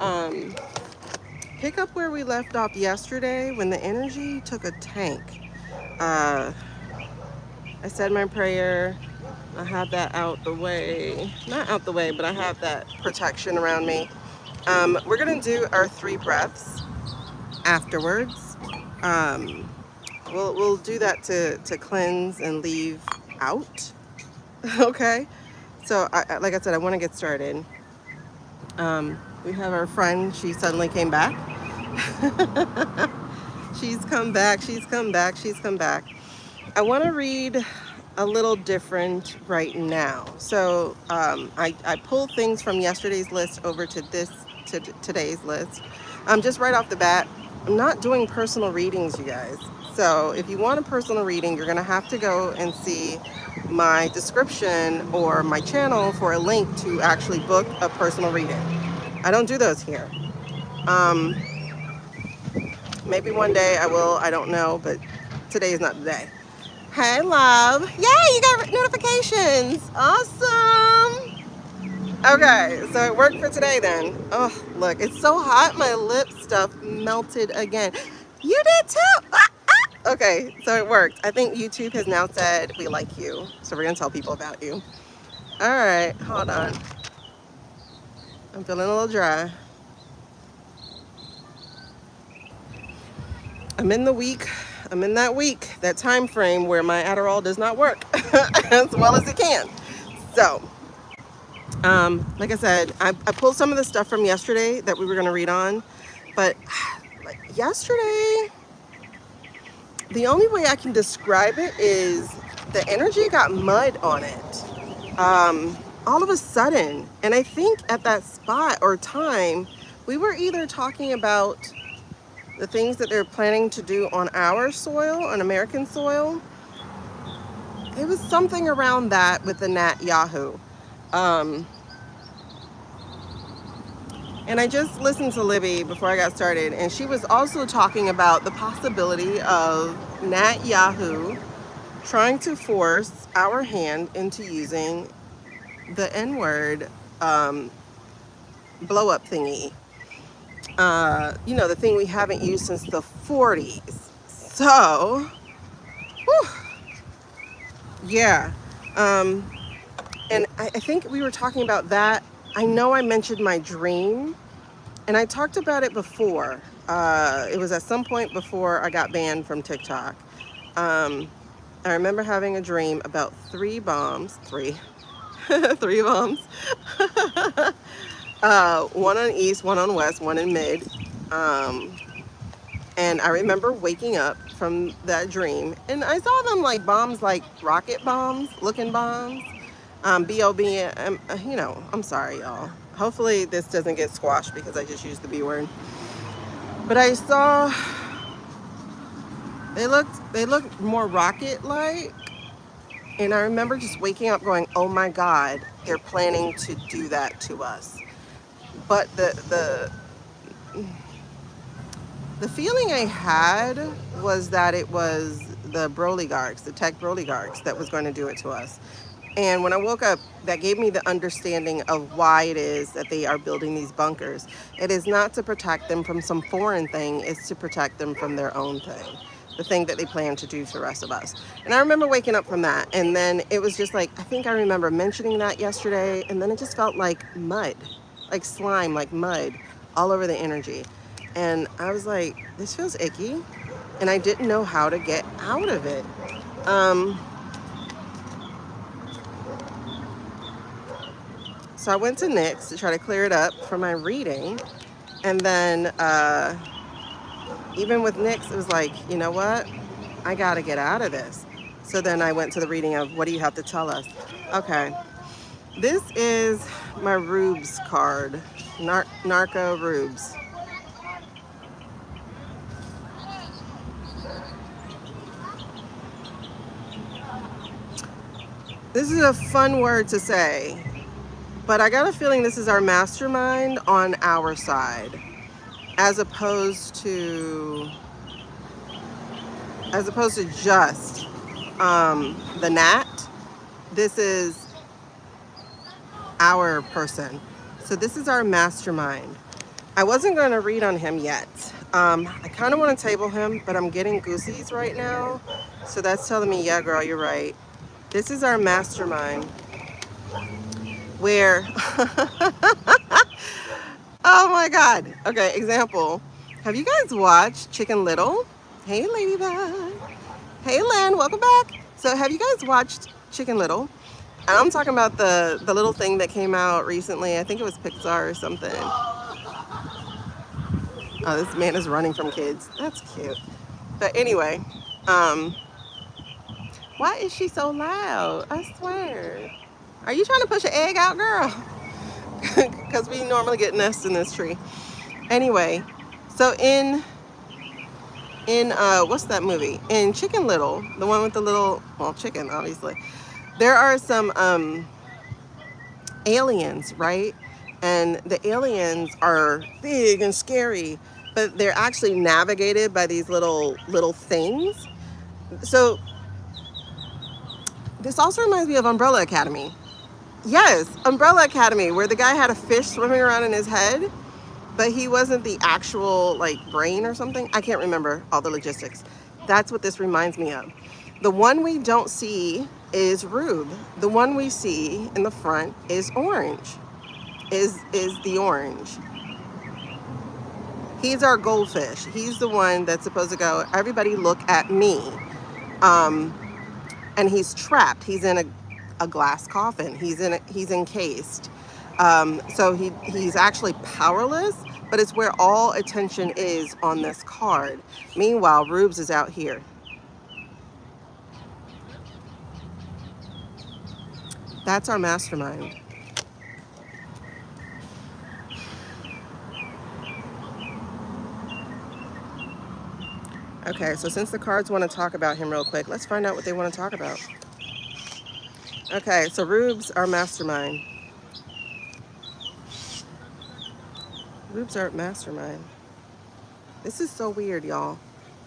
Um, pick up where we left off yesterday when the energy took a tank. Uh, I said my prayer. I have that out the way. Not out the way, but I have that protection around me. We're going to do our 3 breaths afterwards. Um, we'll do that to cleanse and leave out. Okay. So like I said, I want to get started. We have our friend. She suddenly came back. She's come back. She's come back. She's come back. I want to read a little different right now. So I pulled things from yesterday's list over to today's list. Just right off the bat, I'm not doing personal readings, you guys. So if you want a personal reading, you're going to have to go and see my description or my channel for a link to actually book a personal reading. I don't do those here. Um, maybe one day I will, I don't know, but today is not the day. Hey, love. Yay, you got notifications. Awesome. Okay, so it worked for today then. Oh, look, it's so hot. My lip stuff melted again. You did too. Ah, ah. Okay, so it worked. I think YouTube has now said we like you. So we're going to tell people about you. All right, hold on. I'm feeling a little dry. I'm in that week, that time frame where my Adderall does not work as well as it can. So, like I said, I pulled some of the stuff from yesterday that we were going to read on, but like yesterday, the only way I can describe it is the energy got mud on it all of a sudden. And I think at that spot or time, we were either talking about the things that they're planning to do on our soil, on American soil. It was something around that with the Nat Yahoo. And I just listened to Libby before I got started, and she was also talking about the possibility of Nat Yahoo trying to force our hand into using the N-word blow-up thingy. You know, the thing we haven't used since the 40s. So, whew, yeah. And I think we were talking about that. I know I mentioned my dream, and I talked about it before. It was at some point before I got banned from TikTok. I remember having a dream about 3 bombs, 3 bombs. One on east, one on west, one in mid. And I remember waking up from that dream, and I saw them like bombs, like rocket bombs looking bombs. B-O-B, you know, I'm sorry, y'all. Hopefully this doesn't get squashed because I just used the B word. But I saw, they looked more rocket-like. And I remember just waking up going, oh my God, they're planning to do that to us. But the feeling I had was that it was the Brolygarks, the tech Brolygarks that was going to do it to us. And when I woke up, that gave me the understanding of why it is that they are building these bunkers. It is not to protect them from some foreign thing, it's to protect them from their own thing, the thing that they plan to do to the rest of us. And I remember waking up from that, and then it was just like, I think I remember mentioning that yesterday, and then it just felt like mud, like slime, like mud, all over the energy. And I was like, this feels icky, and I didn't know how to get out of it. So I went to Nyx to try to clear it up for my reading. And then even with Nyx, it was like, you know what? I got to get out of this. So then I went to the reading of what do you have to tell us? Okay. This is my Rubes card, Narco Rubes. This is a fun word to say, but I got a feeling this is our mastermind on our side, as opposed to just the Nat. This is our person. So this is our mastermind. I wasn't going to read on him yet. I kind of want to table him, but I'm getting goosies right now. So that's telling me, yeah, girl, you're right. This is our mastermind where, oh my God. Okay, example. Have you guys watched Chicken Little? Hey, Ladybug. Hey, Len, welcome back. So have you guys watched Chicken Little? I'm talking about the little thing that came out recently. I think it was Pixar or something. Oh, this man is running from kids. That's cute. But anyway, why is she so loud? I swear. Are you trying to push an egg out, girl? Because we normally get nests in this tree. Anyway, so in what's that movie? In Chicken Little, the one with the little, well, chicken, obviously. There are some aliens, right? And the aliens are big and scary, but they're actually navigated by these little things. So this also reminds me of Umbrella Academy. Yes, Umbrella Academy, where the guy had a fish swimming around in his head, but he wasn't the actual like brain or something. I can't remember all the logistics. That's what this reminds me of. The one we don't see is Rube. The one we see in the front is orange. Is the orange. He's our goldfish. He's the one that's supposed to go, everybody look at me. And he's trapped. He's in a glass coffin. He's encased. So he's actually powerless, but it's where all attention is on this card. Meanwhile, Rubes is out here. That's our mastermind. Okay, so since the cards want to talk about him real quick, let's find out what they want to talk about. Okay, so Rubes, our mastermind. Rubes, our mastermind. This is so weird, y'all.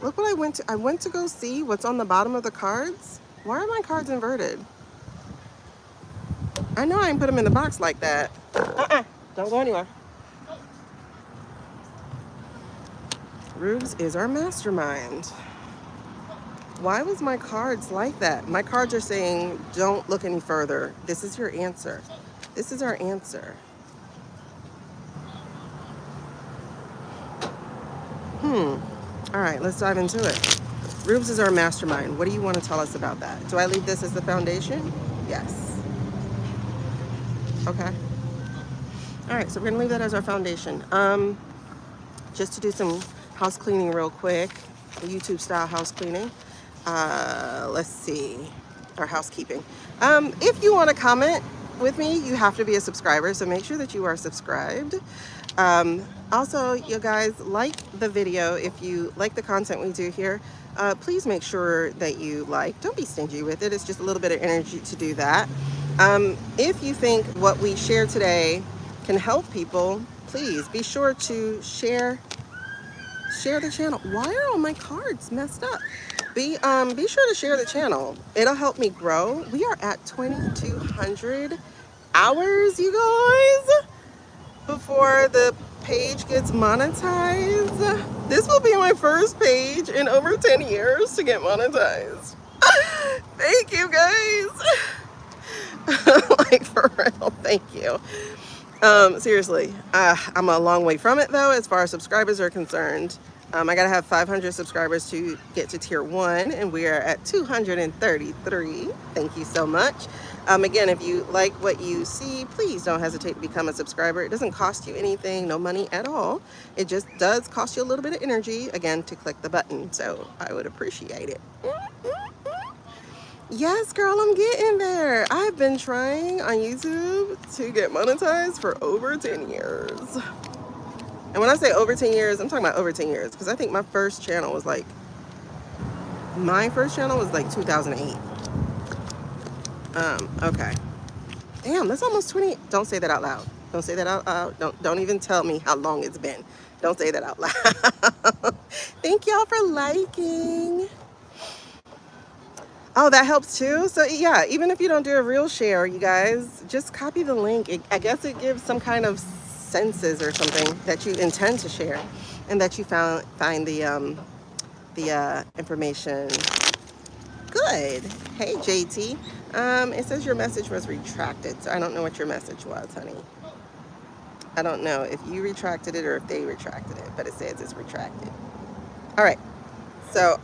Look what I went to. I went to go see what's on the bottom of the cards. Why are my cards inverted? I know I didn't put them in the box like that. Don't go anywhere. Rubes is our mastermind. Why was my cards like that? My cards are saying, don't look any further. This is your answer. This is our answer. All right, let's dive into it. Rubes is our mastermind. What do you want to tell us about that? Do I leave this as the foundation? Yes. Okay. All right, so we're gonna leave that as our foundation. Just to do some house cleaning real quick, YouTube style house cleaning. Let's see, or housekeeping. If you want to comment with me, you have to be a subscriber, so make sure that you are subscribed. Also, you guys, like the video. If you like the content we do here, please make sure that you like. Don't be stingy with it. It's just a little bit of energy to do that. If you think what we share today can help people, please be sure to share the channel. Why are all my cards messed up? Be sure to share the channel. It'll help me grow. We are at 2,200 hours, you guys, before the page gets monetized. This will be my first page in over 10 years to get monetized. Thank you, guys. Like, for real, thank you. Seriously, I'm a long way from it though, as far as subscribers are concerned. I gotta have 500 subscribers to get to tier 1, and we are at 233. Thank you so much. Again, if you like what you see, please don't hesitate to become a subscriber. It doesn't cost you anything, no money at all. It just does cost you a little bit of energy, again, to click the button. So I would appreciate it. Yes, girl, I'm getting there. I've been trying on YouTube to get monetized for over 10 years. And when I say over 10 years, I'm talking about over 10 years, because I think my first channel was like 2008. Okay. Damn, that's almost 20. Don't say that out loud. Don't say that out loud. Don't even tell me how long it's been. Don't say that out loud. Thank y'all for liking. Oh, that helps too. So yeah, even if you don't do a real share, you guys, just copy the link. I guess it gives some kind of senses or something that you intend to share, and that you find the information. Good. Hey, JT. It says your message was retracted, so I don't know what your message was, honey. I don't know if you retracted it or if they retracted it, but it says it's retracted. All right. So,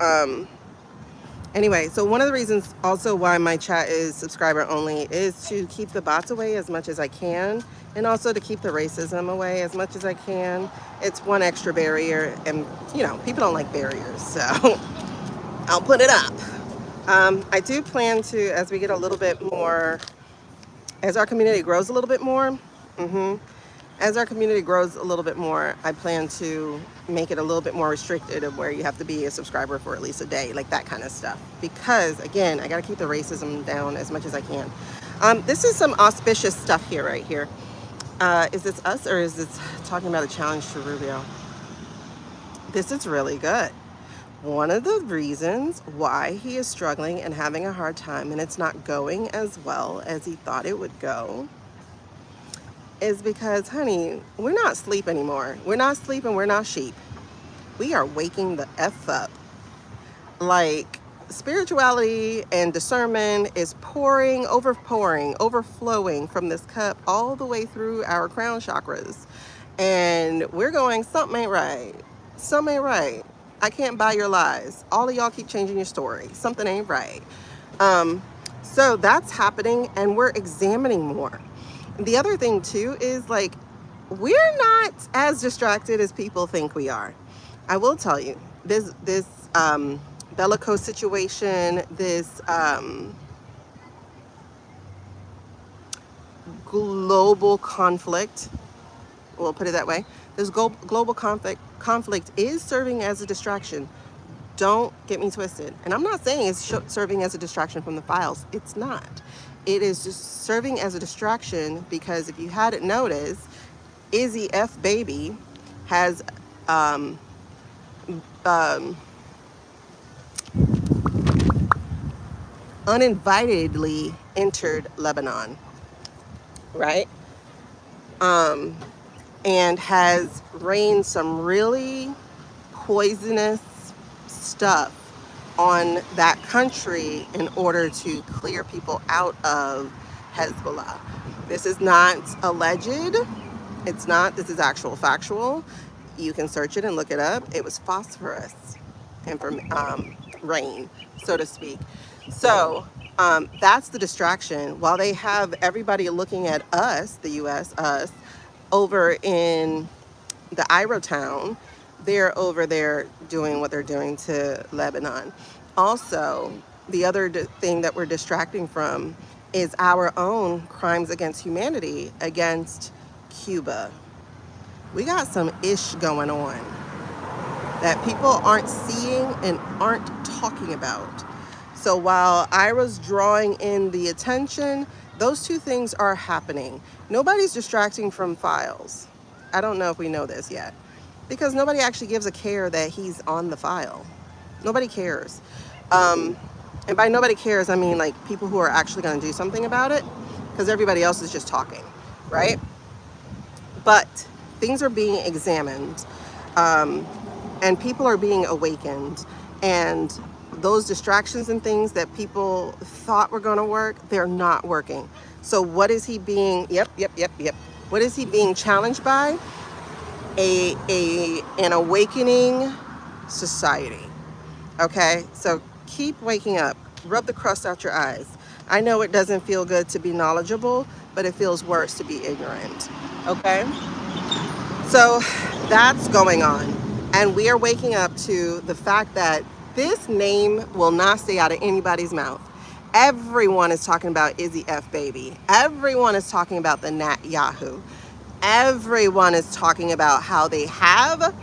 anyway, so one of the reasons also why my chat is subscriber only is to keep the bots away as much as I can, and also to keep the racism away as much as I can. It's one extra barrier, and you know, people don't like barriers, so I'll put it up. I do plan to, as we get a little bit more, as our community grows a little bit more, as our community grows a little bit more, I plan to make it a little bit more restricted of where you have to be a subscriber for at least a day, like that kind of stuff. Because again, I got to keep the racism down as much as I can. This is some auspicious stuff here, right here. Is this us or is this talking about a challenge to Rubio? This is really good. One of the reasons why he is struggling and having a hard time and it's not going as well as he thought it would go is because, honey, we're not asleep anymore. We're not sleep and we're not sheep. We are waking the F up. Like, spirituality and discernment is overflowing from this cup all the way through our crown chakras. And we're going, something ain't right. Something ain't right. I can't buy your lies. All of y'all keep changing your story. Something ain't right. So that's happening, and we're examining more. The other thing too is, like, we're not as distracted as people think we are. I will tell you, this bellicose situation, this global conflict, we'll put it that way, this global conflict is serving as a distraction. Don't get me twisted. And I'm not saying it's serving as a distraction from the files. It's not. It is just serving as a distraction because if you hadn't noticed, Izzy F. Baby has uninvitedly entered Lebanon, right? And has rained some really poisonous stuff on that country in order to clear people out of Hezbollah. This is not alleged. It's not. This is actual factual. You can search it and look it up. It was phosphorus and rain, so to speak. So that's the distraction. While they have everybody looking at us, the U.S., us, over in the Iro town, they're over there doing what they're doing to Lebanon. Also, the other thing that we're distracting from is our own crimes against humanity against Cuba. We got some ish going on that people aren't seeing and aren't talking about. So while Ira's drawing in the attention, those two things are happening. Nobody's distracting from files. I don't know if we know this yet, because nobody actually gives a care that he's on the file. Nobody cares. And by nobody cares, I mean like people who are actually going to do something about it, because everybody else is just talking, right? But things are being examined, and people are being awakened, and those distractions and things that people thought were going to work, they're not working. So what is he being, what is he being challenged by? An awakening society. Okay, so keep waking up. Rub the crust out your eyes. I know it doesn't feel good to be knowledgeable, but it feels worse to be ignorant. Okay, so that's going on, and we are waking up to the fact that this name will not stay out of anybody's mouth. Everyone is talking about Izzy F. Baby. Everyone is talking about the Nat Yahoo. Everyone is talking about how they have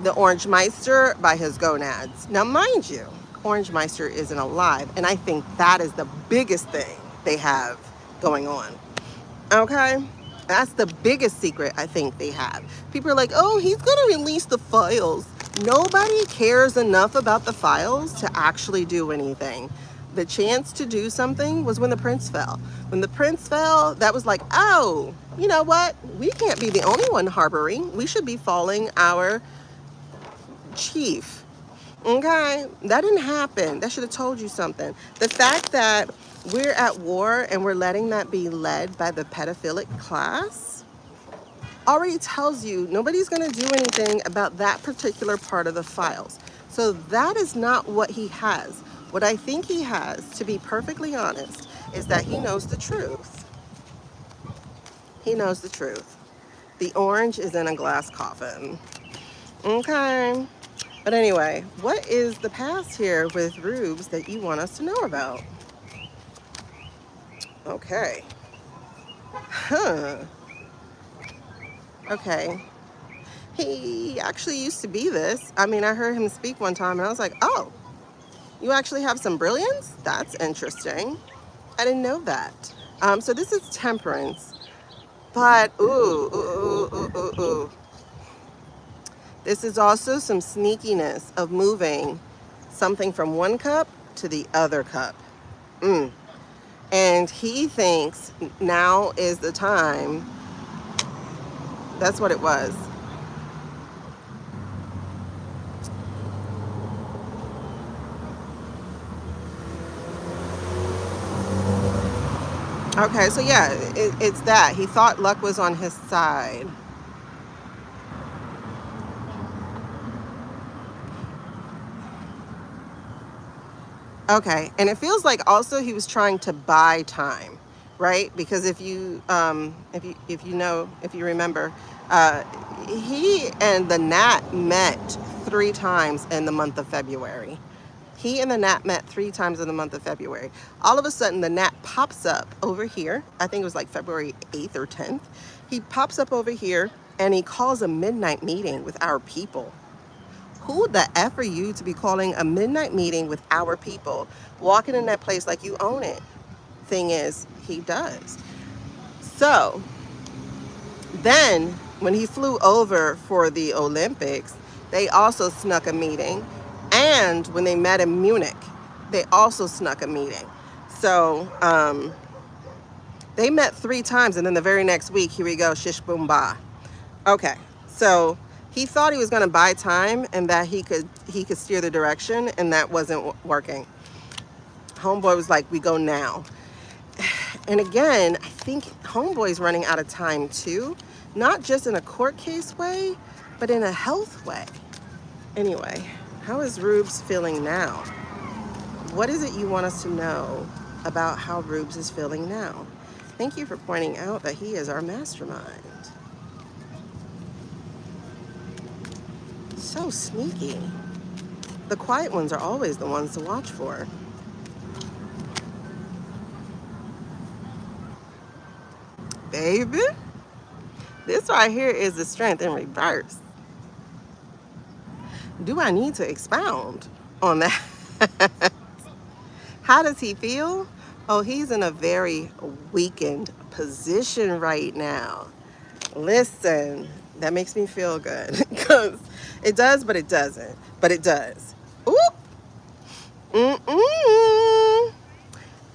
the Orange Meister by his gonads. Now, mind you, Orange Meister isn't alive, and I think that is the biggest thing they have going on. Okay? That's the biggest secret I think they have. People are like, oh, he's going to release the files. Nobody cares enough about the files to actually do anything. The chance to do something was when the prince fell. When the prince fell, that was like, oh, you know what? We can't be the only one harboring. We should be following our chief. Okay, that didn't happen. That should have told you something. The fact that we're at war and we're letting that be led by the pedophilic class already tells you nobody's going to do anything about that particular part of the files. So that is not what he has. What I think he has, to be perfectly honest, is that he knows the truth. He knows the truth. The orange is in a glass coffin. Okay. But anyway, what is the past here with Rubes that you want us to know about? Okay. Huh. Okay. He actually used to be this. I mean, I heard him speak one time and I was like, oh, you actually have some brilliance? That's interesting. I didn't know that. So this is temperance. But, ooh. This is also some sneakiness of moving something from one cup to the other cup. And he thinks now is the time. That's what it was. Okay, so yeah, it's that. He thought luck was on his side. Okay, and it feels like also he was trying to buy time, right? Because if you remember, he and the Nat met 3 times in the month of February. He and the Nat met 3 times in the month of February. All of a sudden, the Nat pops up over here. I think it was like February 8th or 10th. He pops up over here and he calls a midnight meeting with our people. Who the F are you to be calling a midnight meeting with our people? Walking in that place like you own it. Thing is, he does. So then when he flew over for the Olympics, they also snuck a meeting. And when they met in Munich, they also snuck a meeting. So they met 3 times, and then the very next week, here we go, shish boom ba. Okay, so he thought he was going to buy time and that he could steer the direction, and that wasn't working. Homeboy was like, we go now. And again, I think Homeboy's running out of time too, not just in a court case way, but in a health way. Anyway, how is Rubes feeling now? What is it you want us to know about how Rubes is feeling now? Thank you for pointing out that he is our mastermind. So sneaky. The quiet ones are always the ones to watch for. Baby, this right here is the strength in reverse. Do I need to expound on that? How does he feel? Oh, he's in a very weakened position right now. Listen, that makes me feel good because it does, but it doesn't. But it does. Oop.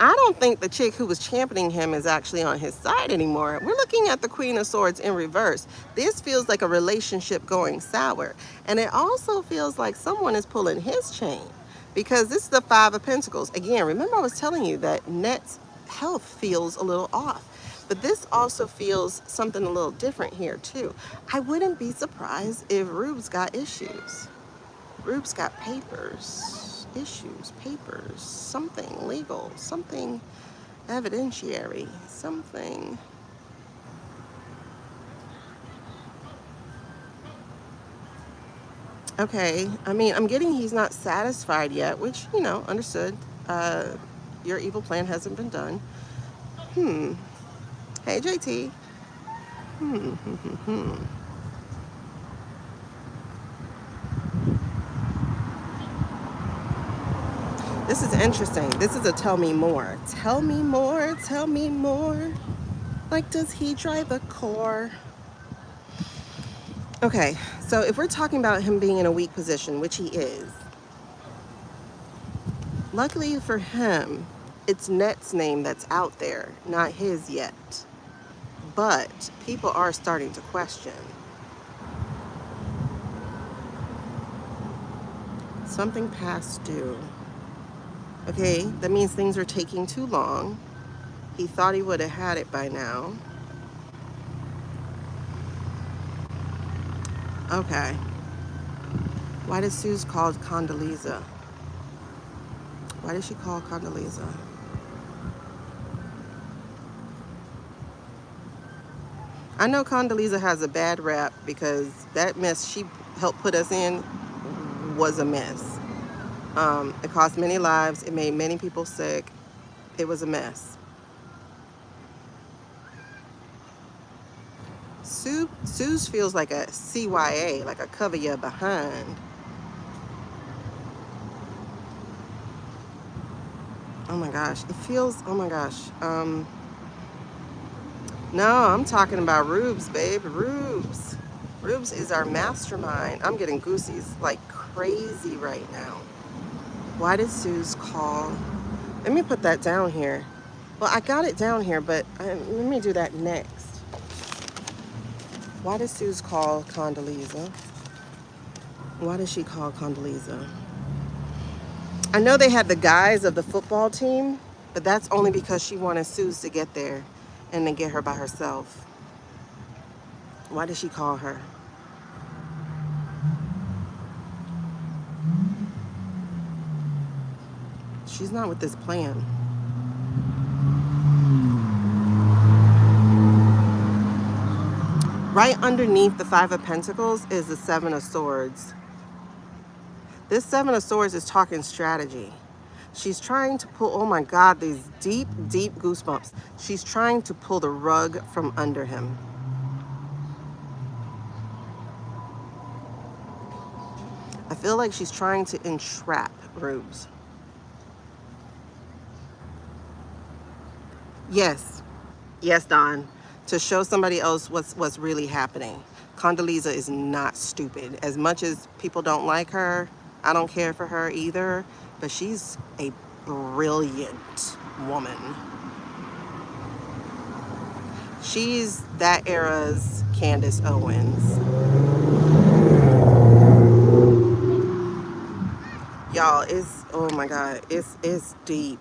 I don't think the chick who was championing him is actually on his side anymore. We're looking at the Queen of Swords in reverse. This feels like a relationship going sour. And it also feels like someone is pulling his chain because this is the 5 of Pentacles. Again, remember I was telling you that Net's health feels a little off. But this also feels something a little different here too. I wouldn't be surprised if Rubes got issues. Rubes got issues, papers, something legal, something evidentiary, something. Okay, I mean, I'm getting he's not satisfied yet, which, you know, understood. Your evil plan hasn't been done. Hey, JT. This is interesting. This is a tell me more. Tell me more, tell me more. Like, does he drive a car? Okay, so if we're talking about him being in a weak position, which he is, luckily for him, it's Net's name that's out there, not his yet. but people are starting to question. Something past due. Okay, that means things are taking too long. He thought he would have had it by now. Okay. Why did Suze call Condoleezza? Why did she call Condoleezza? I know Condoleezza has a bad rap because that mess she helped put us in was a mess. It cost many lives. It made many people sick. It was a mess. Suze feels like a CYA, like a cover you behind. Oh my gosh, it feels, oh my gosh. No, I'm talking about Rubes, babe, Rubes. Rubes is our mastermind. I'm getting goosies like crazy right now. Why did Suze call? Let me put that down here. Well, I got it down here, but let me do that next. Why did Suze call Condoleezza? Why did she call Condoleezza? I know they had the guys of the football team, but that's only because she wanted Suze to get there and then get her by herself. Why did she call her? She's not with this plan. Right underneath the Five of Pentacles is the Seven of Swords. This Seven of Swords is talking strategy. She's trying to pull, oh my God, these deep, deep goosebumps. She's trying to pull the rug from under him. I feel like she's trying to entrap Rubes. Yes, yes, Don. To show somebody else what's really happening. Condoleezza is not stupid. As much as people don't like her, I don't care for her either, but she's a brilliant woman. She's that era's Candace Owens. Y'all, it's, oh my God, it's deep.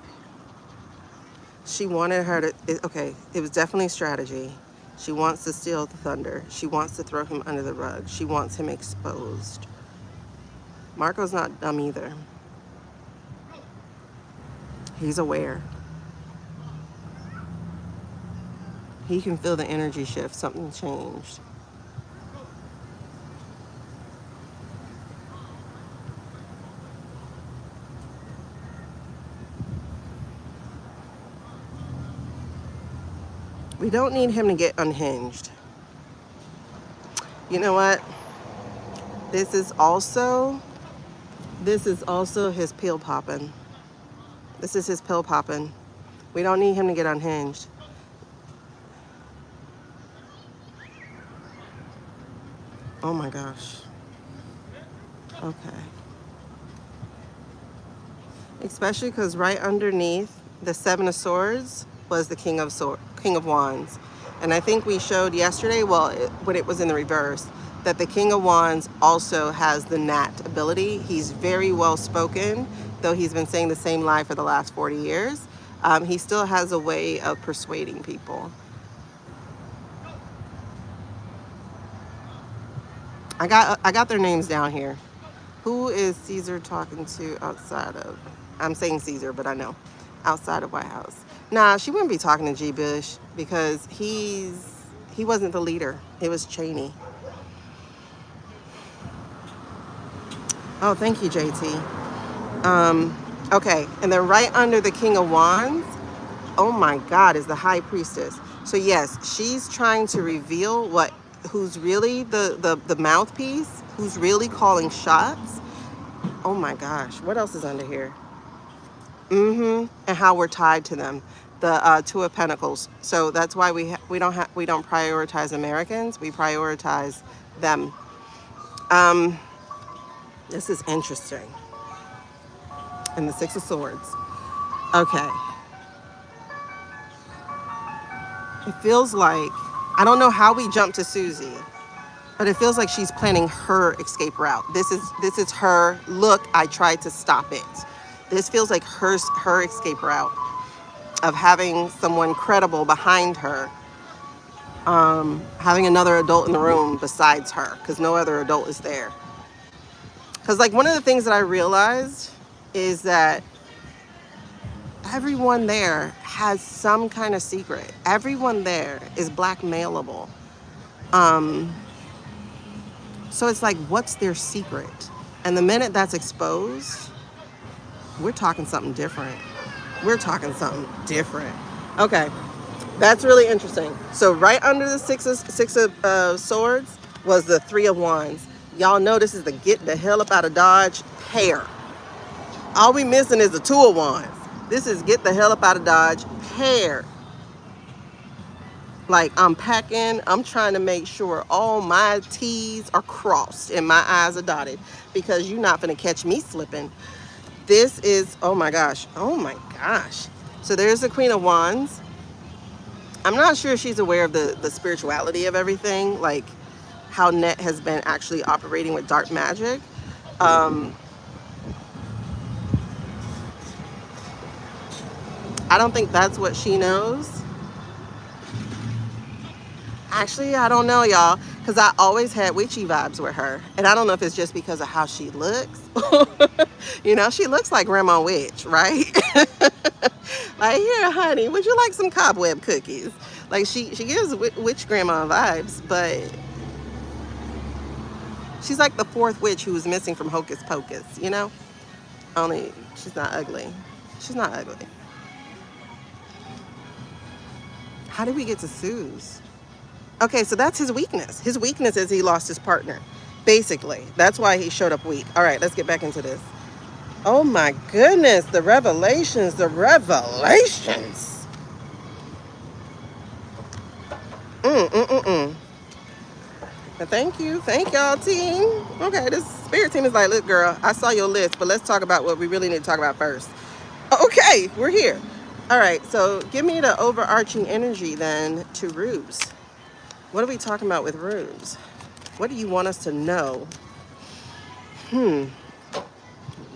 She wanted her to, okay, it was definitely strategy. She wants to steal the thunder. She wants to throw him under the rug. She wants him exposed. Marco's not dumb either. He's aware. He can feel the energy shift. Something changed. We don't need him to get unhinged. You know what? This is also his pill popping. This is his pill popping. We don't need him to get unhinged. Oh my gosh. Okay. Especially because right underneath the Seven of Swords was the King of Wands. And I think we showed yesterday, well, when it was in the reverse, that the King of Wands also has the Nat ability. He's very well spoken, though he's been saying the same lie for the last 40 years. He still has a way of persuading people. I got their names down here. Who is Caesar talking to outside of? I'm saying Caesar, but I know. Outside of White House. Nah, she wouldn't be talking to G. Bush because he wasn't the leader. It was Cheney. Oh, thank you, JT. Okay, and then right under the King of Wands, oh my God, is the High Priestess. So yes, she's trying to reveal who's really the mouthpiece, who's really calling shots. Oh my gosh, what else is under here? And how we're tied to them, the Two of Pentacles. So that's why we don't prioritize Americans. We prioritize them. This is interesting. And the Six of Swords. Okay. It feels like I don't know how we jumped to Susie, but it feels like she's planning her escape route. This is her, look, I tried to stop it. This feels like her escape route of having someone credible behind her, having another adult in the room besides her, because no other adult is there. Because like one of the things that I realized is that everyone there has some kind of secret. Everyone there is blackmailable. So it's like, what's their secret? And the minute that's exposed, we're talking something different. We're talking something different. Okay, that's really interesting. So right under the six of swords was the 3 of wands. Y'all know this is the get the hell up out of Dodge pair. All we missing is the 2 of wands. This is get the hell up out of Dodge pair. Like I'm packing, I'm trying to make sure all my T's are crossed and my I's are dotted, because you're not gonna catch me slipping. This is, oh my gosh. So there's the Queen of Wands. I'm not sure if she's aware of the spirituality of everything, like how Net has been actually operating with dark magic. I don't think that's what she knows. Actually, I don't know, y'all, because I always had witchy vibes with her. And I don't know if it's just because of how she looks. You know, she looks like Grandma Witch, right? Like, here, honey, would you like some cobweb cookies? Like, she gives witch grandma vibes, but she's like the 4th witch who was missing from Hocus Pocus, you know? Only she's not ugly. She's not ugly. How did we get to Suze? Okay, so that's his weakness. His weakness is he lost his partner. Basically, that's why he showed up weak. All right, let's get back into this. Oh my goodness, the revelations, the revelations. Thank y'all, team. Okay, this spirit team is like, look, girl, I saw your list, but let's talk about what we really need to talk about first. Okay, we're here. All right, so give me the overarching energy then to Rubes. What are we talking about with Rubes? What do you want us to know?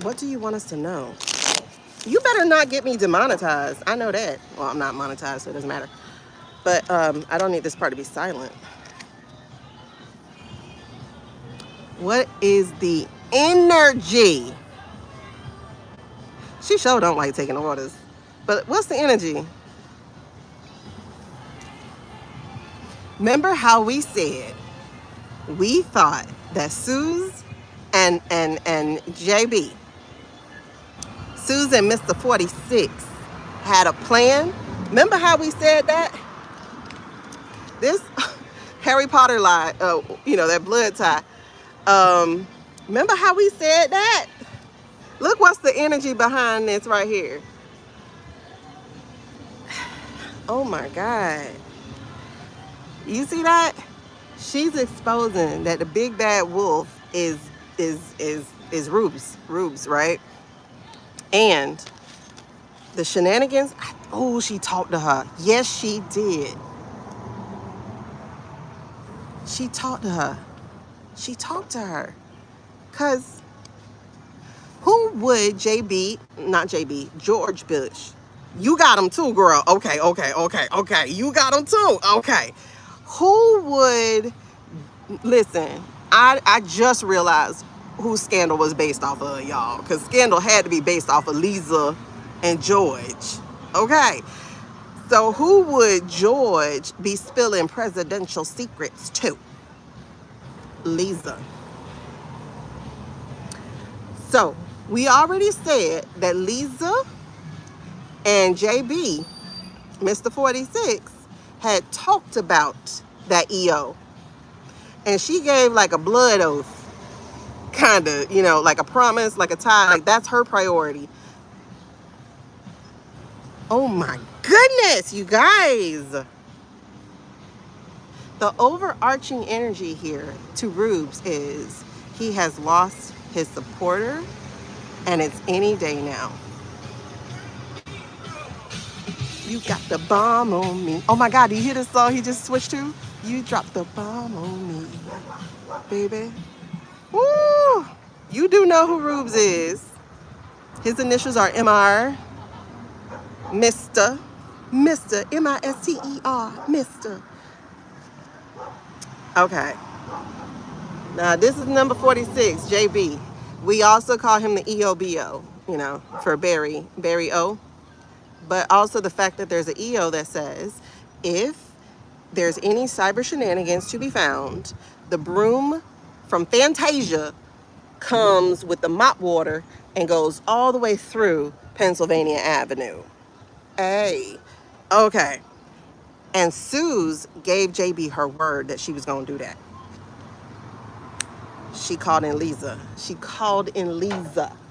What do you want us to know? You better not get me demonetized. I know that. Well, I'm not monetized, so it doesn't matter. But I don't need this part to be silent. What is the energy? She sure don't like taking orders. But what's the energy? Remember how we said we thought that Suze and JB, Suze and Mr. 46 had a plan? Remember how we said that? This Harry Potter lie, that blood tie. Remember how we said that? Look what's the energy behind this right here. Oh my God. You see that? She's exposing that the big bad wolf is Rubes, right? And the shenanigans, oh, she talked to her. Yes, she did. She talked to her. Because who would George Bush. You got him too, girl. Okay. You got him too. Okay. Who would, listen, I just realized who Scandal was based off of, y'all. Because Scandal had to be based off of Lisa and George. Okay. So who would George be spilling presidential secrets to? Lisa. So we already said that Lisa and JB, Mr. 46, had talked about that EO. And she gave like a blood oath, kind of, like a promise, like a tie, like that's her priority. Oh my goodness, you guys. The overarching energy here to Rubes is he has lost his supporter, and it's any day now. You got the bomb on me. Oh my God, do you hear this song he just switched to? You dropped the bomb on me, baby. Woo! You do know who Rubes is. His initials are MR, Mr. Mr. M-I-S-T-E-R, Mr. Okay. Now, this is number 46, JB. We also call him the EOBO, you know, for Barry O. But also the fact that there's an EO that says, if there's any cyber shenanigans to be found, the broom from Fantasia comes with the mop water and goes all the way through Pennsylvania Avenue. Hey, okay. And Suze gave JB her word that she was going to do that. She called in Lisa.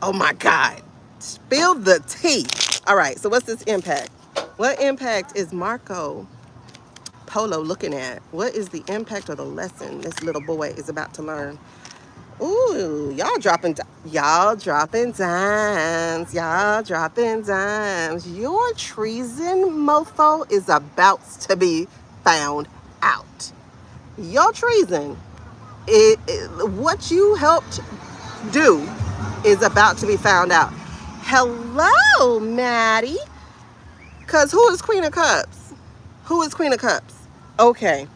Oh my God. Spill the tea. All right, so what's this impact? What impact is Marco Polo looking at? What is the impact of the lesson this little boy is about to learn? Ooh, y'all dropping dimes. Y'all dropping dimes. Your treason mofo is about to be found out. Your treason, what you helped do is about to be found out. Hello, Maddie. Because who is Queen of Cups? Who is Queen of Cups? Okay.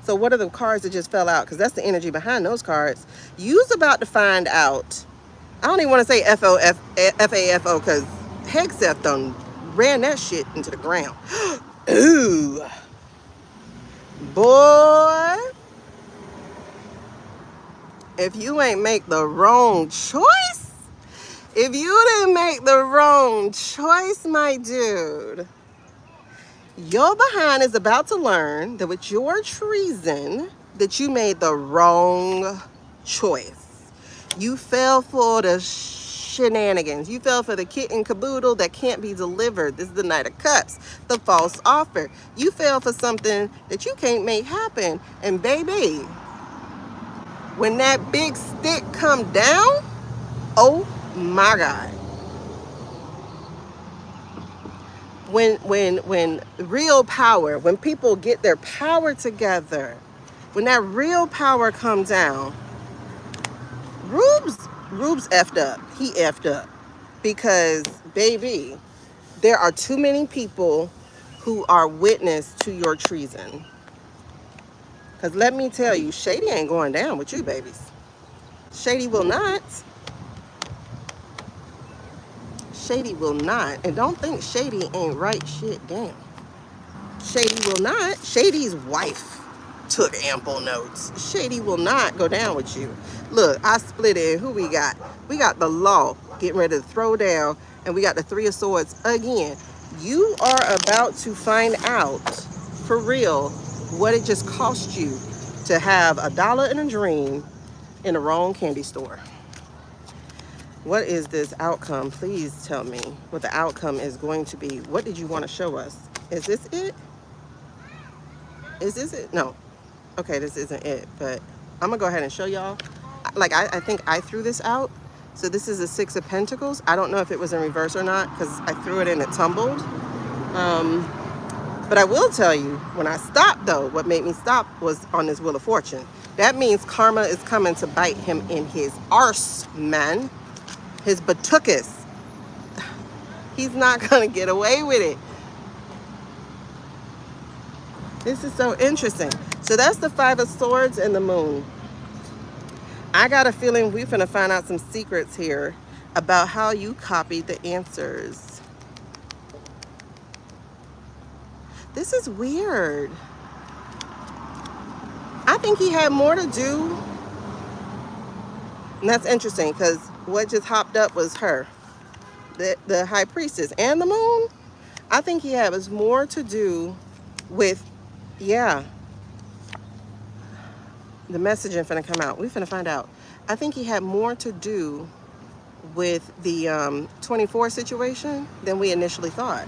So what are the cards that just fell out? Because that's the energy behind those cards. You's about to find out. I don't even want to say FAFO because Hegseth done ran that shit into the ground. Ooh. Boy. If you ain't make the wrong choice, if you didn't make the wrong choice, my dude, your behind is about to learn that with your treason, that you made the wrong choice. You fell for the shenanigans. You fell for the kit and caboodle that can't be delivered. This is the Knight of Cups, the false offer. You fell for something that you can't make happen. And baby, when that big stick come down, oh my God. When real power, when people get their power together, when that real power comes down, Rubes effed up. He effed up. Because, baby, there are too many people who are witness to your treason. Because let me tell you, Shady ain't going down with you, babies. Shady will not. Shady will not. And don't think Shady ain't write shit down. Shady will not. Shady's wife took ample notes. Shady will not go down with you. Look, I split it. Who we got? We got the law getting ready to throw down, and we got the Three of Swords again. You are about to find out for real what it just cost you to have $1 in a dream in the wrong candy store. What is this outcome? Please tell me what the outcome is going to be. What did you want to show us? Is this it? Is this it? No. Okay, this isn't it, but I'm gonna go ahead and show y'all. Like, I think I threw this out. So this is a Six of Pentacles. I don't know if it was in reverse or not because I threw it and it tumbled. But I will tell you, when I stopped though, what made me stop was on this Wheel of Fortune. That means karma is coming to bite him in his arse, man. His batuckus. He's not gonna get away with it. This is so interesting. So that's the Five of Swords and the Moon. I got a feeling we're gonna find out some secrets here about how you copied the answers. This is weird. I think he had more to do. And that's interesting because what just hopped up was her, the High Priestess and the Moon. I think he had was more to do with, yeah, the messaging finna come out. We finna find out. I think he had more to do with the 24 situation than we initially thought.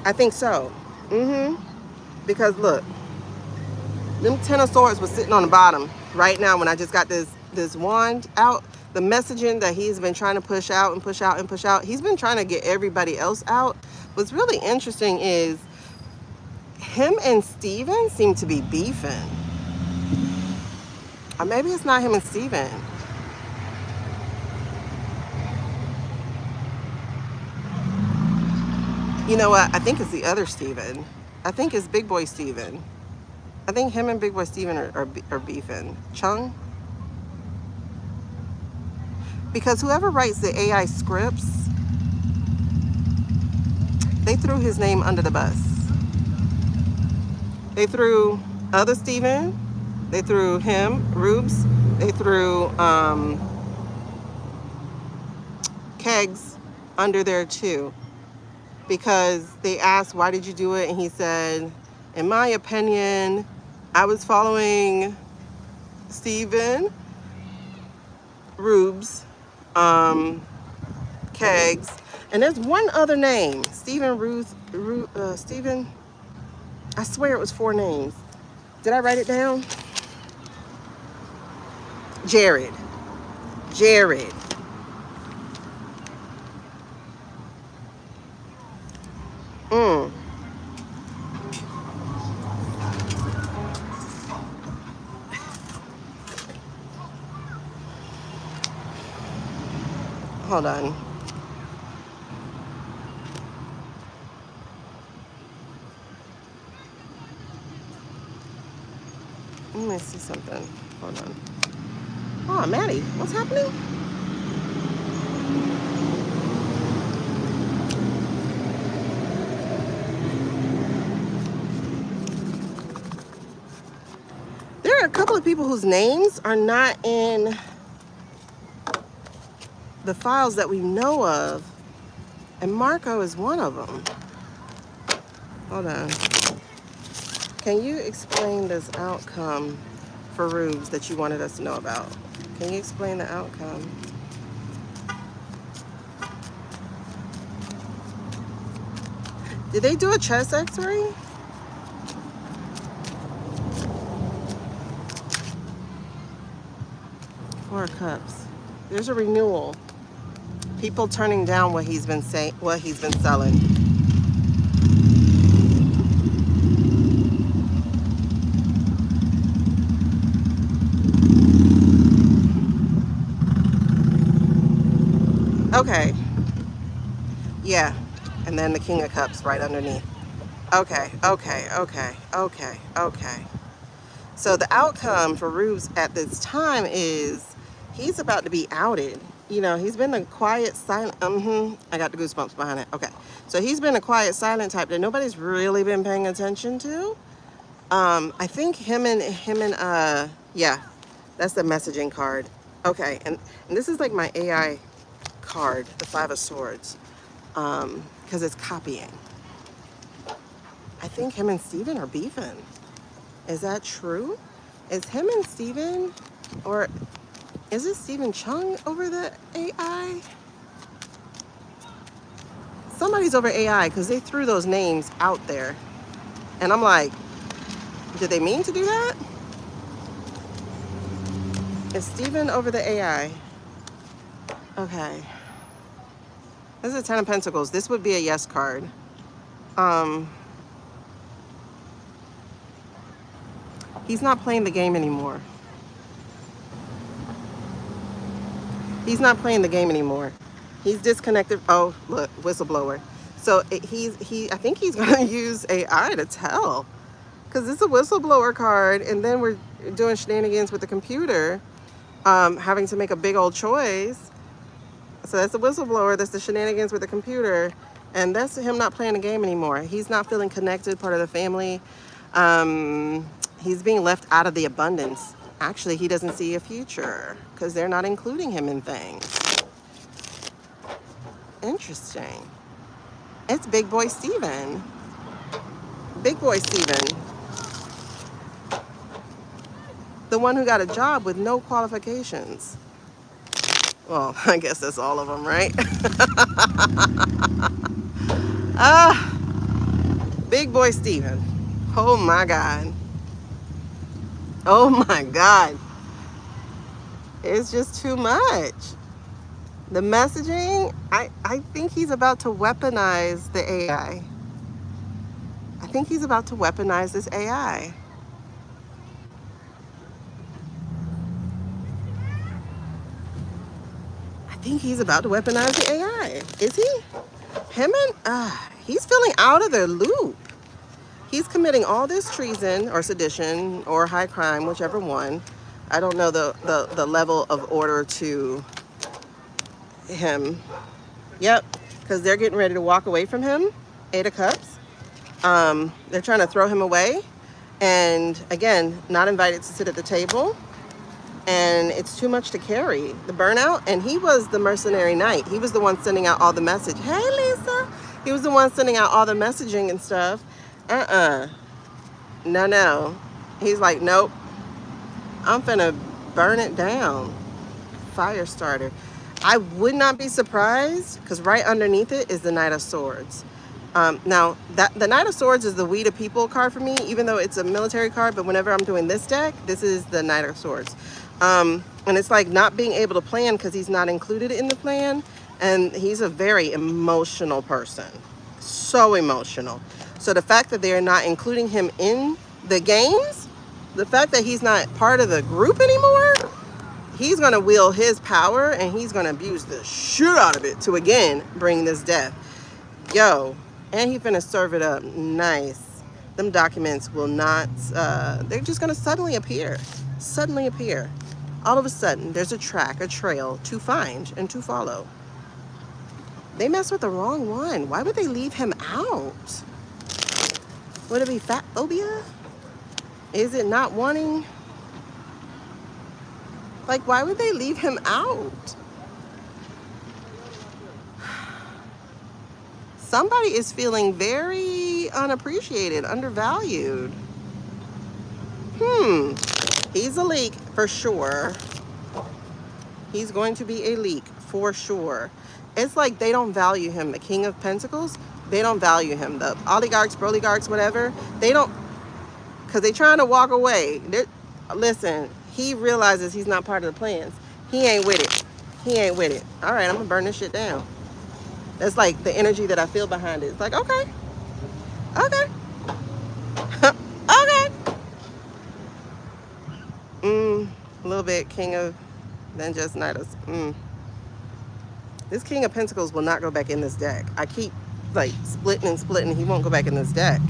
I think so. Because look, them Ten of Swords was sitting on the bottom right now when I just got this wand out. The messaging that he's been trying to push out and push out and push out, he's been trying to get everybody else out. What's really interesting is him and Steven seem to be beefing. Or maybe it's not him and Steven. You know what? I think it's the other Steven. I think it's Big Boy Steven. I think him and Big Boy Steven are beefing. Chung? Because whoever writes the AI scripts, they threw his name under the bus. They threw other Steven. They threw him, Rubes. They threw Kegs under there too. Because they asked, why did you do it? And he said, in my opinion, I was following Steven, Rubes, Kegs, and there's one other name, Steven, I swear it was 4 names. Did I write it down? Jared. Hold on. Let me see something. Hold on. Oh, Maddie, what's happening? There are a couple of people whose names are not in the files that we know of, and Marco is one of them. Hold on. Can you explain this outcome for Rubes that you wanted us to know about? Can you explain the outcome? Did they do a chest x-ray? Four cups. There's a renewal. People turning down what he's been saying, what he's been selling. Okay. Yeah. And then the King of Cups right underneath. Okay. So the outcome for Rubes at this time is he's about to be outed. You know, he's been a quiet, silent, I got the goosebumps behind it. Okay. So he's been a quiet, silent type that nobody's really been paying attention to. I think him and yeah, that's the messaging card. Okay. And this is like my AI card, the 5 of Swords, because it's copying. I think him and Steven are beefing. Is that true? Is him and Steven, or is it Steven Chung over the AI? Somebody's over AI because they threw those names out there. And I'm like, did they mean to do that? Is Steven over the AI? Okay. This is a 10 of Pentacles. This would be a yes card. He's not playing the game anymore. He's not playing the game anymore. He's disconnected. Oh, look, whistleblower. So I think he's gonna use AI to tell, because it's a whistleblower card, and then we're doing shenanigans with the computer, having to make a big old choice. So that's the whistleblower. That's the shenanigans with the computer, and that's him not playing the game anymore. He's not feeling connected, part of the family. He's being left out of the abundance. Actually, he doesn't see a future because they're not including him in things. Interesting. It's Big Boy Steven. Big Boy Steven. The one who got a job with no qualifications. Well, I guess that's all of them, right? Big Boy Steven. Oh my God. Oh my God. It's just too much. The messaging, I think he's about to weaponize the AI. I think he's about to weaponize this AI. I think he's about to weaponize the AI. Is he? Him and, he's feeling out of the loop. He's committing all this treason or sedition or high crime, whichever one. I don't know the level of order to him. Yep, because they're getting ready to walk away from him. 8 of Cups. They're trying to throw him away. And again, not invited to sit at the table. And it's too much to carry. The burnout. And he was the mercenary knight. He was the one sending out all the message. Hey, Lisa. He was the one sending out all the messaging and stuff. No. He's like, nope. I'm finna burn it down. Fire starter. I would not be surprised because right underneath it is the Knight of Swords. Now, the Knight of Swords is the We the People card for me, even though it's a military card. But whenever I'm doing this deck, this is the Knight of Swords. And it's like not being able to plan because he's not included in the plan. And he's a very emotional person. So emotional. So the fact that they're not including him in the games, the fact that he's not part of the group anymore, he's going to wield his power and he's going to abuse the shit out of it to, again, bring this death. Yo, and he finna serve it up. Nice. Them documents will not, they're just going to suddenly appear. Suddenly appear. All of a sudden, there's a track, a trail to find and to follow. They messed with the wrong one. Why would they leave him out? Would it be fat phobia? Is it not wanting? Like, why would they leave him out? Somebody is feeling very unappreciated, undervalued. He's a leak for sure. He's going to be a leak for sure. It's like they don't value him. The King of Pentacles, they don't value him. The oligarchs, broligarchs, whatever, they don't, because they're trying to walk away. Listen, he realizes he's not part of the plans. He ain't with it. He ain't with it. All right, I'm going to burn this shit down. That's like the energy that I feel behind it. It's like, okay. Okay. Okay. A little bit King of, then just Knight of, This King of Pentacles will not go back in this deck. I keep like splitting and splitting. He won't go back in this deck.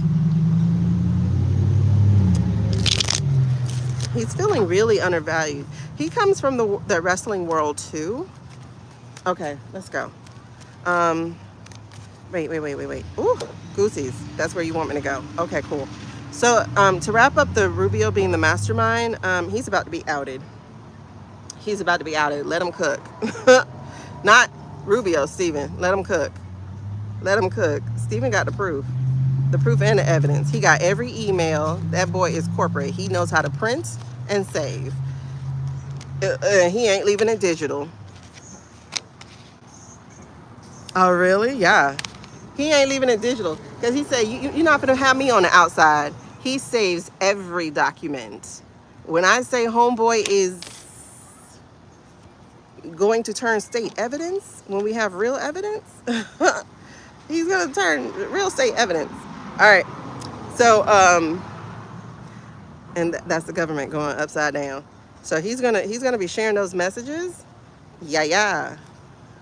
He's feeling really undervalued. He comes from the wrestling world too. Okay, let's go. Wait. Ooh, Goosies. That's where you want me to go. Okay, cool. So to wrap up the Rubio being the mastermind, he's about to be outed. He's about to be outed. Let him cook. Not Rubio, Steven. Let him cook. Let him cook. Steven got the proof. The proof and the evidence. He got every email. That boy is corporate. He knows how to print and save. He ain't leaving it digital. Oh, really? Yeah. He ain't leaving it digital. Because he said, you're not going to have me on the outside. He saves every document. When I say homeboy is going to turn state evidence, when we have real evidence, he's going to turn real state evidence. All right. So, and that's the government going upside down. So he's gonna be sharing those messages. Yeah.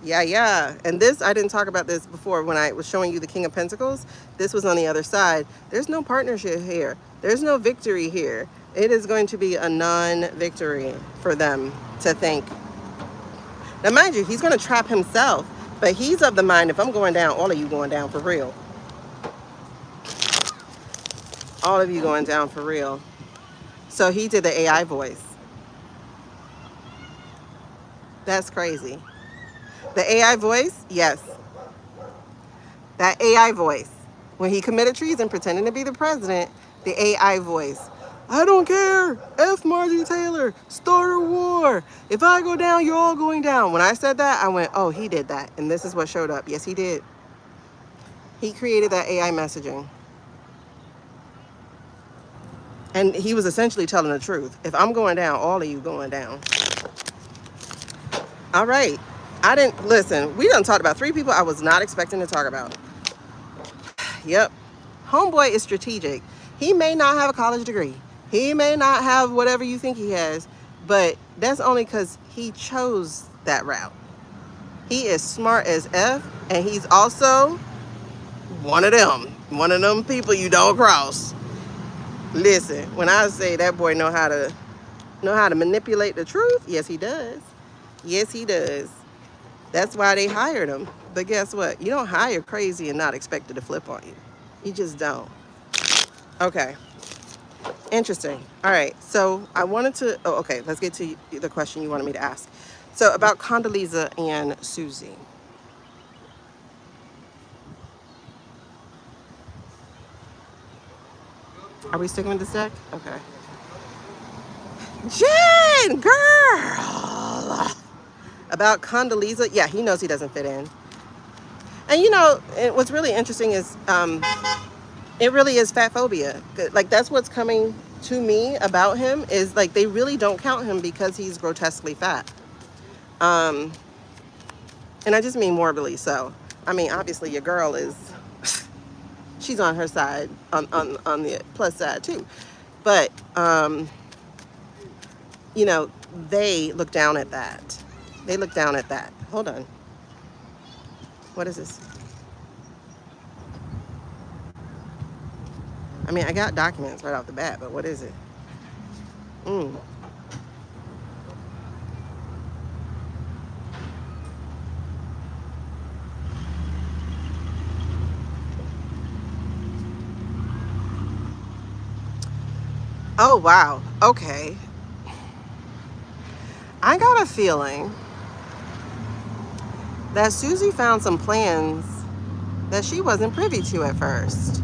And this, I didn't talk about this before when I was showing you the King of Pentacles. This was on the other side. There's no partnership here. There's no victory here. It is going to be a non-victory for them to think. Now, mind you, he's going to trap himself, but he's of the mind, if I'm going down, all of you going down for real. All of you going down for real. So he did the AI voice. That's crazy. The AI voice, yes. That AI voice. When he committed treason, pretending to be the president, the AI voice. I don't care. F Marjorie Taylor. Start a war. If I go down, you're all going down. When I said that, I went, oh, he did that. And this is what showed up. Yes, he did. He created that AI messaging. And he was essentially telling the truth. If I'm going down, all of you going down. All right. Listen, we done talked about 3 people I was not expecting to talk about. Yep. Homeboy is strategic. He may not have a college degree. He may not have whatever you think he has, but that's only because he chose that route. He is smart as F, and he's also one of them people you don't cross. Listen, when I say that boy know how to manipulate the truth, yes he does. Yes he does. That's why they hired him. But guess what? You don't hire crazy and not expect it to flip on you. You just don't. Okay. Interesting. All right. So I wanted to, okay, let's get to the question you wanted me to ask. So about Condoleezza and Susie. Are we sticking with this deck? Okay. Jen, girl. About Condoleezza, yeah, he knows he doesn't fit in. And you know, what's really interesting is it really is fat phobia. Like that's what's coming to me about him is like they really don't count him because he's grotesquely fat. And I just mean morbidly so. I mean, obviously your girl is, she's on her side, on the plus side too. But, you know, they look down at that. They look down at that. Hold on. What is this? I mean, I got documents right off the bat, but what is it? Oh, wow. Okay. I got a feeling that Susie found some plans that she wasn't privy to at first.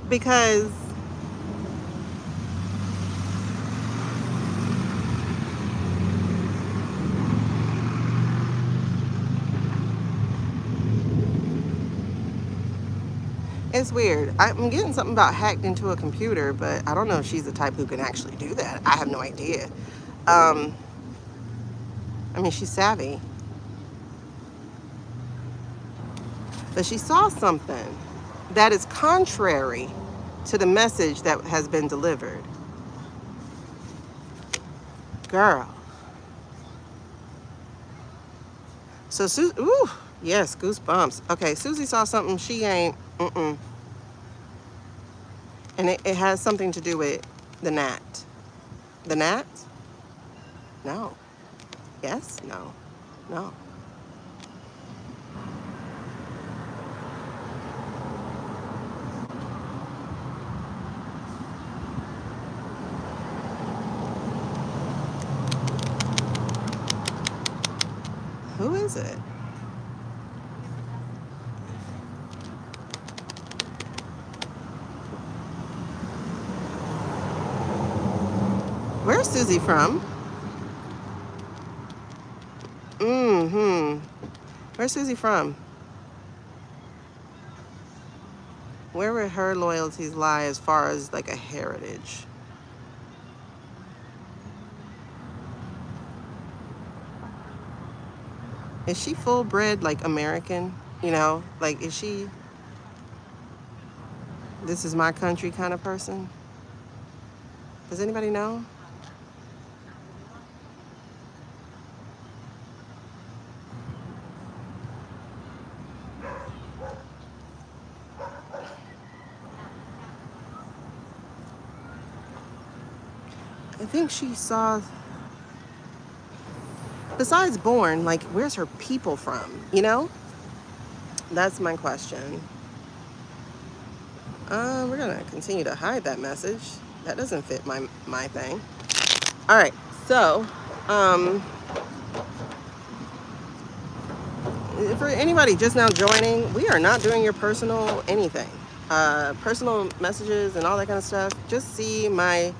Because it's weird. I'm getting something about hacked into a computer, but I don't know if she's the type who can actually do that. I have no idea. I mean, she's savvy. But she saw something that is contrary to the message that has been delivered. Girl. So, ooh, yes, goosebumps. Okay, Susie saw something she ain't, And it has something to do with the gnat. The gnat? No. Yes? No. No. Who is it? Where's Susie from? Where's Susie from? Where would her loyalties lie as far as like a heritage? Is she full bred like American? You know, like is she this is my country kind of person? Does anybody know? I think she saw, besides born, like where's her people from, you know? That's my question. We're gonna continue to hide that message. That doesn't fit my thing. All right, so for anybody just now joining, we are not doing your personal anything. Personal messages and all that kind of stuff. Just see my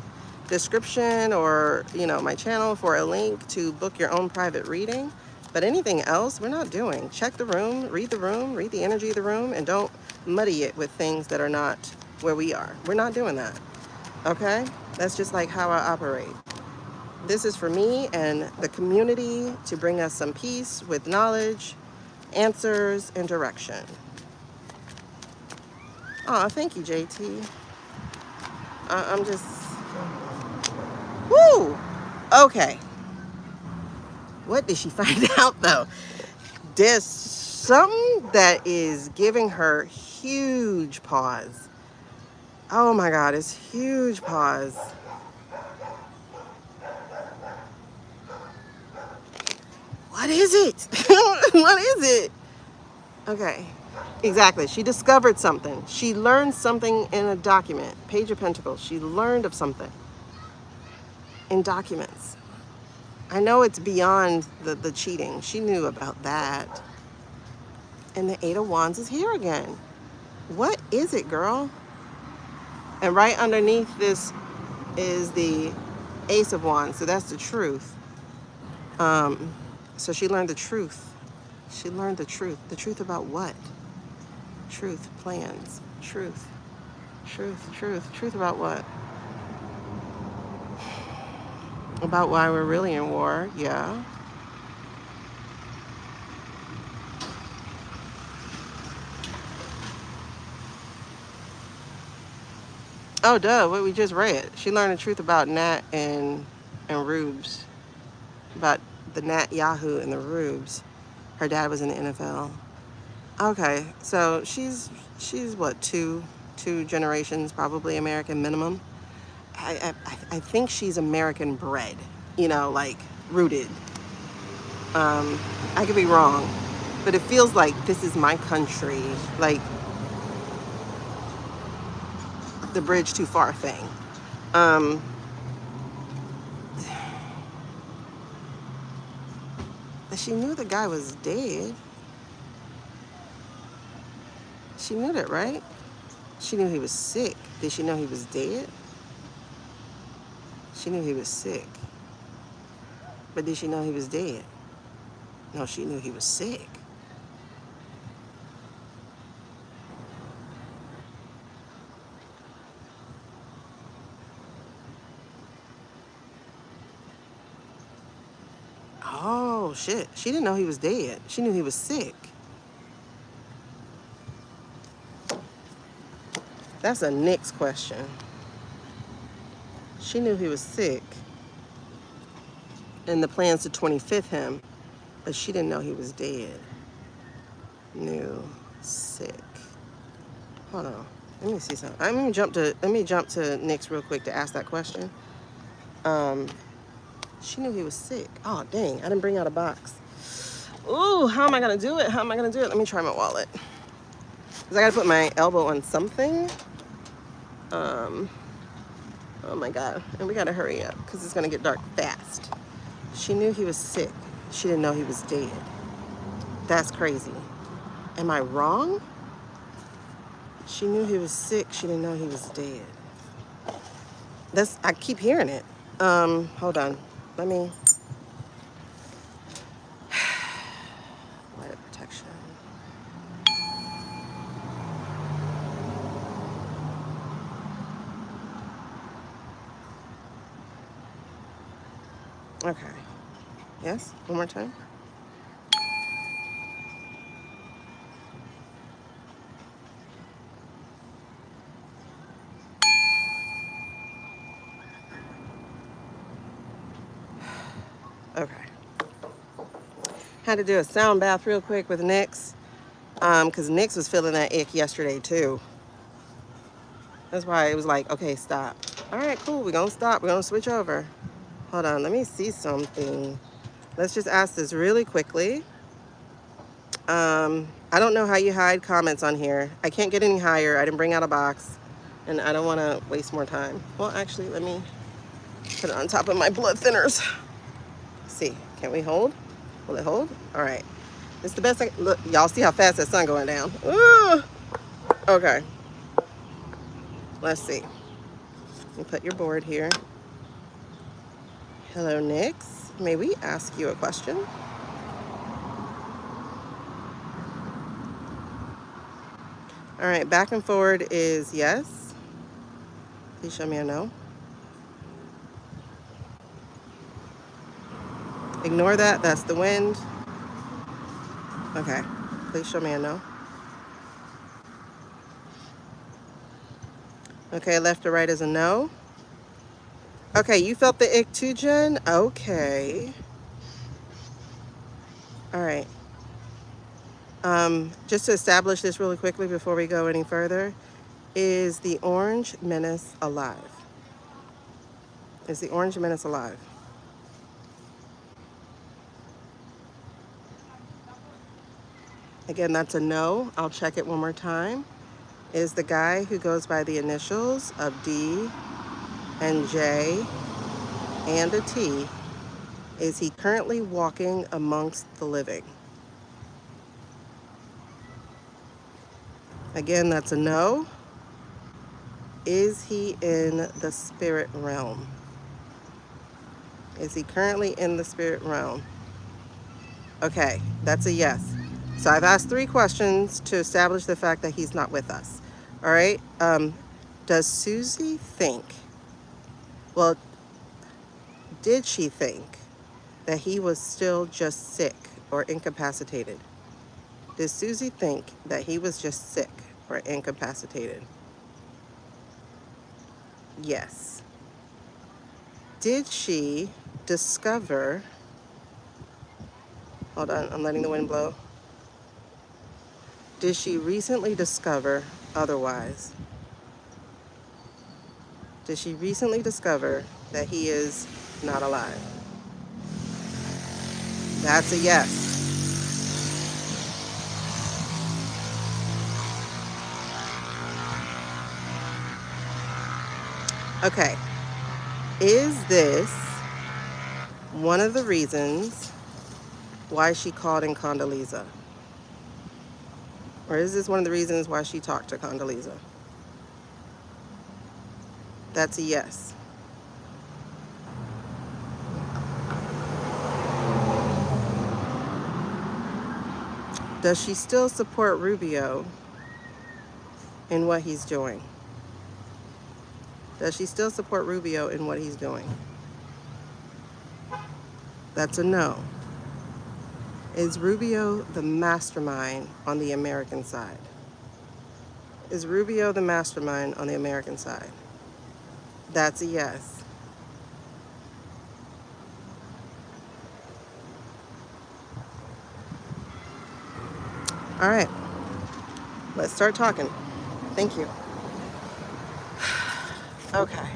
description or my channel for a link to book your own private reading. But anything else we're not doing. Check the room, read the energy of the room, and don't muddy it with things that are not where we are. We're not doing that. Okay? That's just like how I operate. This is for me and the community to bring us some peace with knowledge, answers, and direction. Oh, thank you, JT. I'm just, woo! Okay. What did she find out though? There's something that is giving her huge pause. Oh my God, it's huge pause. What is it? What is it? Okay, exactly. She discovered something. She learned something in a document. Page of Pentacles. She learned of something in documents. I know it's beyond the cheating. She knew about that. And the Eight of Wands is here again. What is it, girl? And right underneath this is the Ace of Wands. So that's the truth. So she learned the truth. She learned the truth. The truth about what? Truth, plans, truth, truth, truth. Truth about what? About why we're really in war, yeah. Oh, duh, what we just read. She learned the truth about Nat and Rubes. About the Nat Yahoo and the Rubes. Her dad was in the NFL. Okay, so she's what, two generations probably American minimum. I think she's American bred, you know, like rooted. I could be wrong, but it feels like this is my country, like the bridge too far thing. But she knew the guy was dead. She knew that, right? She knew he was sick. Did she know he was dead? She knew he was sick. But did she know he was dead? No, she knew he was sick. Oh, shit. She didn't know he was dead. She knew he was sick. That's a Nyx question. She knew he was sick. And the plans to 25th him, but she didn't know he was dead. Knew sick. Hold on. Let me see something. Let me jump to Nyx real quick to ask that question. She knew he was sick. Oh, dang. I didn't bring out a box. Ooh, how am I going to do it? How am I going to do it? Let me try my wallet. Because I got to put my elbow on something. Oh, my God. And we got to hurry up because it's going to get dark fast. She knew he was sick. She didn't know he was dead. That's crazy. Am I wrong? She knew he was sick. She didn't know he was dead. I keep hearing it. Hold on. Let me. Light of protection. Okay. Yes? One more time. Okay. Had to do a sound bath real quick with Nyx. Because Nyx was feeling that ick yesterday too. That's why it was like, okay, stop. All right, cool. We're going to stop. We're going to switch over. Hold on. Let me see something. Let's just ask this really quickly. I don't know how you hide comments on here. I can't get any higher. I didn't bring out a box. And I don't want to waste more time. Well, actually, let me put it on top of my blood thinners. Let's see. Can we hold? Will it hold? All right. It's the best. Look, y'all see how fast that sun going down. Ooh. Okay. Let's see. Let me put your board here. Hello, Nyx. May we ask you a question? All right, back and forward is yes. Please show me a no. Ignore that. That's the wind. Okay. Please show me a no. Okay, left or right is a no. Okay, you felt the ick too, Jen? Okay. All right. Just to establish this really quickly before we go any further, is the orange menace alive? Is the orange menace alive? Again, that's a no. I'll check it one more time. Is the guy who goes by the initials of D and J and a T, is he currently walking amongst the living? Again, that's a no. Is he in the spirit realm? Is he currently in the spirit realm? Okay, that's a yes. So I've asked 3 questions to establish the fact that he's not with us. All right. Does Susie think, well, did she think that he was still just sick or incapacitated? Did Susie think that he was just sick or incapacitated? Yes. Did she discover, hold on, I'm letting the wind blow. Did she recently discover otherwise? Did she recently discover that he is not alive? That's a yes. Okay. Is this one of the reasons why she called in Condoleezza? Or is this one of the reasons why she talked to Condoleezza? That's a yes. Does she still support Rubio in what he's doing? Does she still support Rubio in what he's doing? That's a no. Is Rubio the mastermind on the American side? Is Rubio the mastermind on the American side? That's a yes. All right, let's start talking. Thank you. Okay.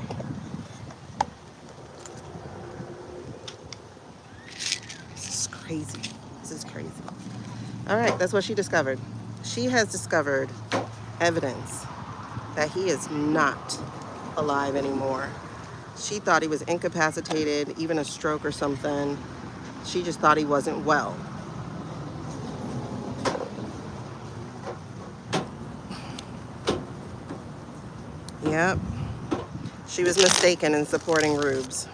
This is crazy. This is crazy. All right, that's what she discovered. She has discovered evidence that he is not alive anymore. She thought he was incapacitated, even a stroke or something. She just thought he wasn't well. Yep. She was mistaken in supporting Rubes.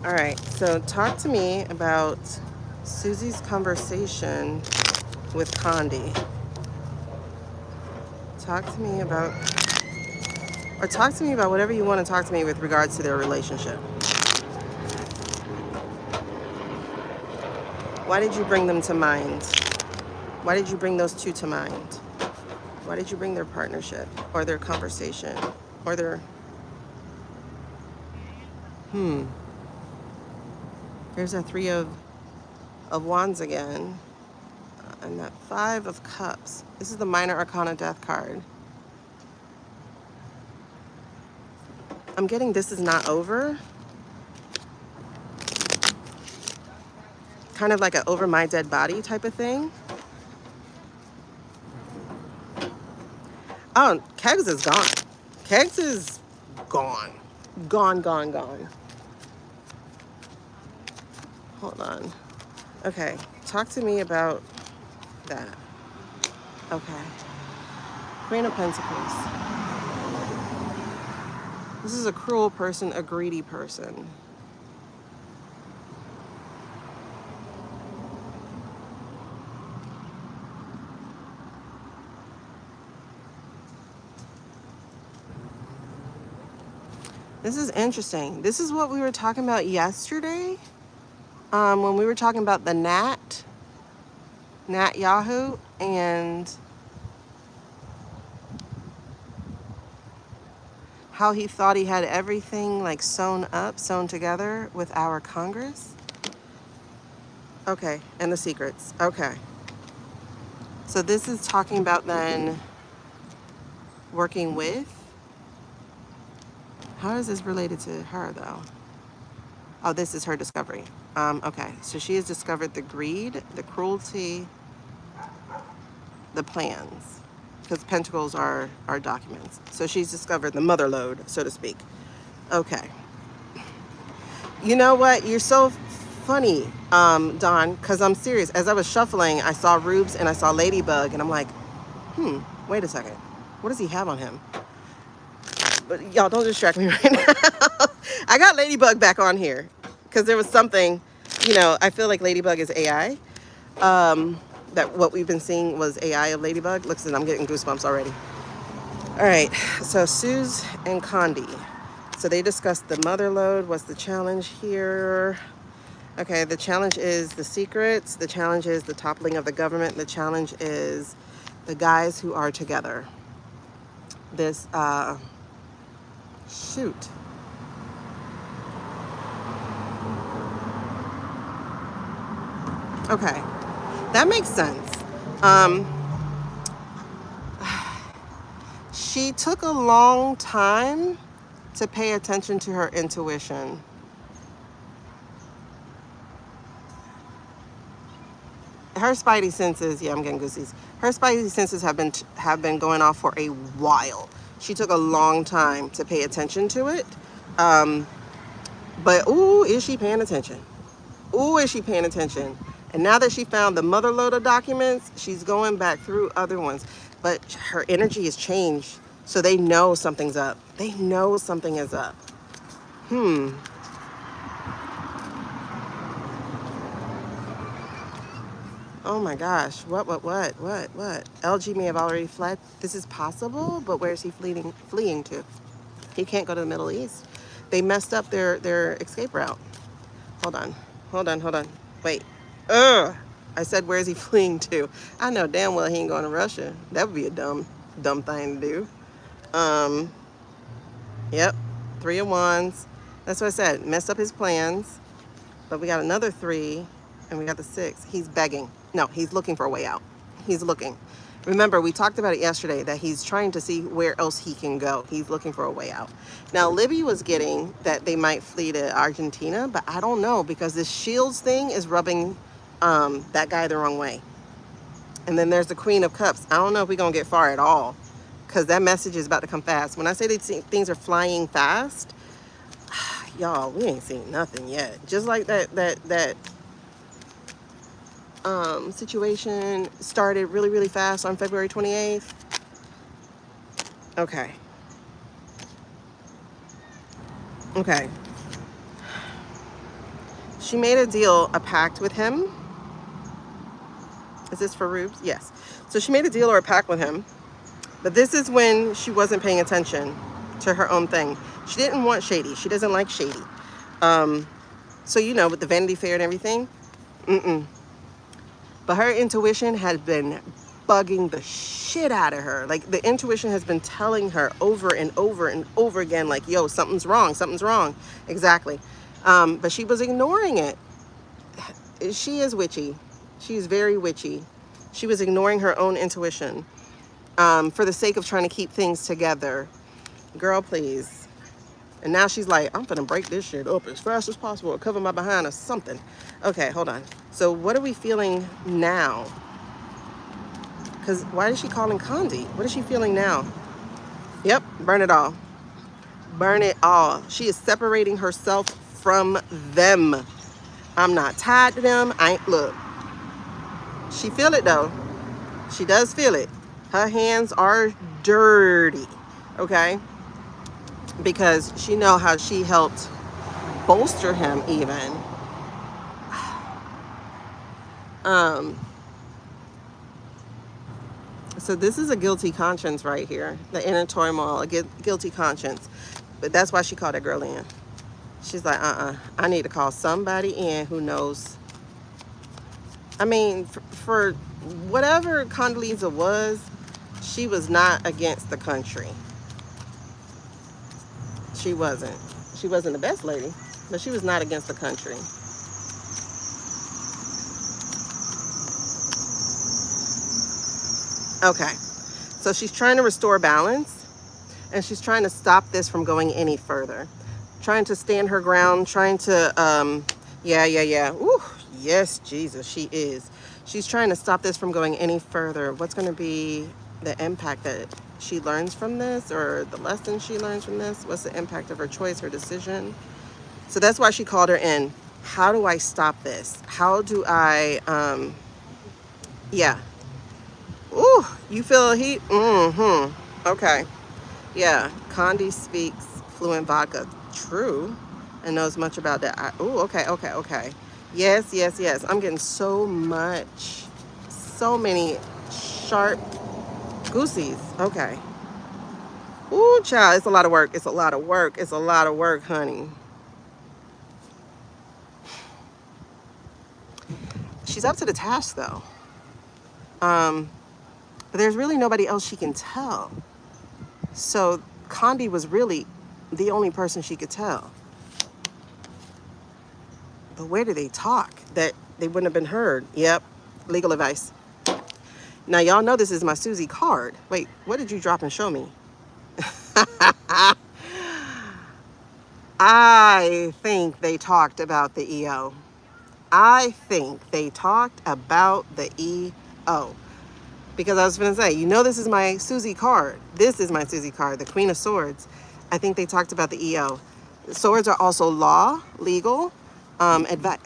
All right, so talk to me about Susie's conversation with Condi. Talk to me about whatever you want to talk to me with regards to their relationship. Why did you bring them to mind? Why did you bring those two to mind? Why did you bring their partnership or their conversation or their... There's that 3 of Wands again. And that 5 of Cups. This is the Minor Arcana Death card. I'm getting this is not over. Kind of like an over my dead body type of thing. Oh, Kegs is gone. Kegs is gone. Gone, gone, gone. Hold on. Okay, talk to me about that. Okay. Queen of Pentacles. This is a cruel person, a greedy person. This is interesting. This is what we were talking about yesterday, when we were talking about the Nat Yahoo, and how he thought he had everything like sewn together with our Congress. Okay, and the secrets. Okay. So this is talking about then working with. How is this related to her though? Oh, this is her discovery. Okay, so she has discovered the greed, the cruelty, the plans, because pentacles are documents. So she's discovered the mother lode, so to speak. Okay. You know what? You're so funny, Don, because I'm serious. As I was shuffling, I saw Rubes and I saw Ladybug, and I'm like, wait a second. What does he have on him? But y'all don't distract me right now. I got Ladybug back on here because there was something, I feel like Ladybug is AI. That what we've been seeing was AI of Ladybug. Listen, I'm getting goosebumps already. All right, so Suze and Condi. So they discussed the mother lode. What's the challenge here? Okay, the challenge is the secrets. The challenge is the toppling of the government. The challenge is the guys who are together. This, shoot. Okay, that makes sense. She took a long time to pay attention to her intuition. Her spidey senses, yeah, I'm getting goosies. Her spidey senses have been going off for a while. She took a long time to pay attention to it. But ooh, is she paying attention? Ooh, is she paying attention? And now that she found the mother lode of documents, she's going back through other ones. But her energy has changed, so they know something's up. They know something is up. Oh my gosh, what? LG may have already fled. This is possible, but where is he fleeing to? He can't go to the Middle East. They messed up their escape route. Hold on. Wait. Ugh. I said, where is he fleeing to? I know damn well he ain't going to Russia. That would be a dumb thing to do. Yep. 3 of Wands. That's what I said. Messed up his plans. But we got another 3, and we got the 6. He's begging. No, he's looking for a way out. He's looking. Remember, we talked about it yesterday, that he's trying to see where else he can go. He's looking for a way out. Now, Libby was getting that they might flee to Argentina, but I don't know, because this Shields thing is rubbing that guy the wrong way. And then there's the Queen of Cups. I don't know if we're going to get far at all, because that message is about to come fast. When I say things are flying fast, y'all, we ain't seen nothing yet. Just like that situation started really, really fast on February 28th. Okay. She made a deal, a pact with him. Is this for Rubes? Yes. So she made a deal or a pact with him. But this is when she wasn't paying attention to her own thing. She didn't want Shady. She doesn't like Shady. So, with the Vanity Fair and everything. But her intuition had been bugging the shit out of her. Like, the intuition has been telling her over and over and over again, like, yo, something's wrong. Exactly. But she was ignoring it. She is witchy. She's very witchy. She was ignoring her own intuition for the sake of trying to keep things together. Girl, please. And now she's like, I'm gonna break this shit up as fast as possible or cover my behind or something. Okay, hold on. So what are we feeling now? Because why is she calling Condi? What is she feeling now? Yep, burn it all. Burn it all. She is separating herself from them. I'm not tied to them. Look. She feel it though. She does feel it. Her hands are dirty. Okay? Because she know how she helped bolster him even. So this is a guilty conscience right here. The inner turmoil, a guilty conscience. But that's why she called that girl in. She's like, I need to call somebody in who knows. I mean, for whatever Condoleezza was, she was not against the country. She wasn't. She wasn't the best lady, but she was not against the country. Okay, so she's trying to restore balance, and she's trying to stop this from going any further. Trying to stand her ground, trying to, yeah. Ooh, yes, Jesus, she is. She's trying to stop this from going any further. What's going to be the impact that she learns from this, or the lesson she learns from this? What's the impact of her choice, her decision? So that's why she called her in. How do I stop this? How do I, yeah. Ooh, you feel heat? Mm-hmm. Okay. Yeah. Condi speaks fluent vodka. True. And knows much about that. Ooh, okay. Yes. I'm getting so many sharp goosies. Okay. Ooh, child, it's a lot of work. It's a lot of work, honey. She's up to the task, though. But there's really nobody else she can tell. So Condi was really the only person she could tell. But where do they talk that they wouldn't have been heard? Yep, legal advice. Now, y'all know this is my Susie card. Wait, what did you drop and show me? I think they talked about the EO. I think they talked about the EO. Because I was going to say, you know, this is my Susie card. This is my Susie card, the Queen of Swords. I think they talked about the EO. Swords are also law, legal, advice.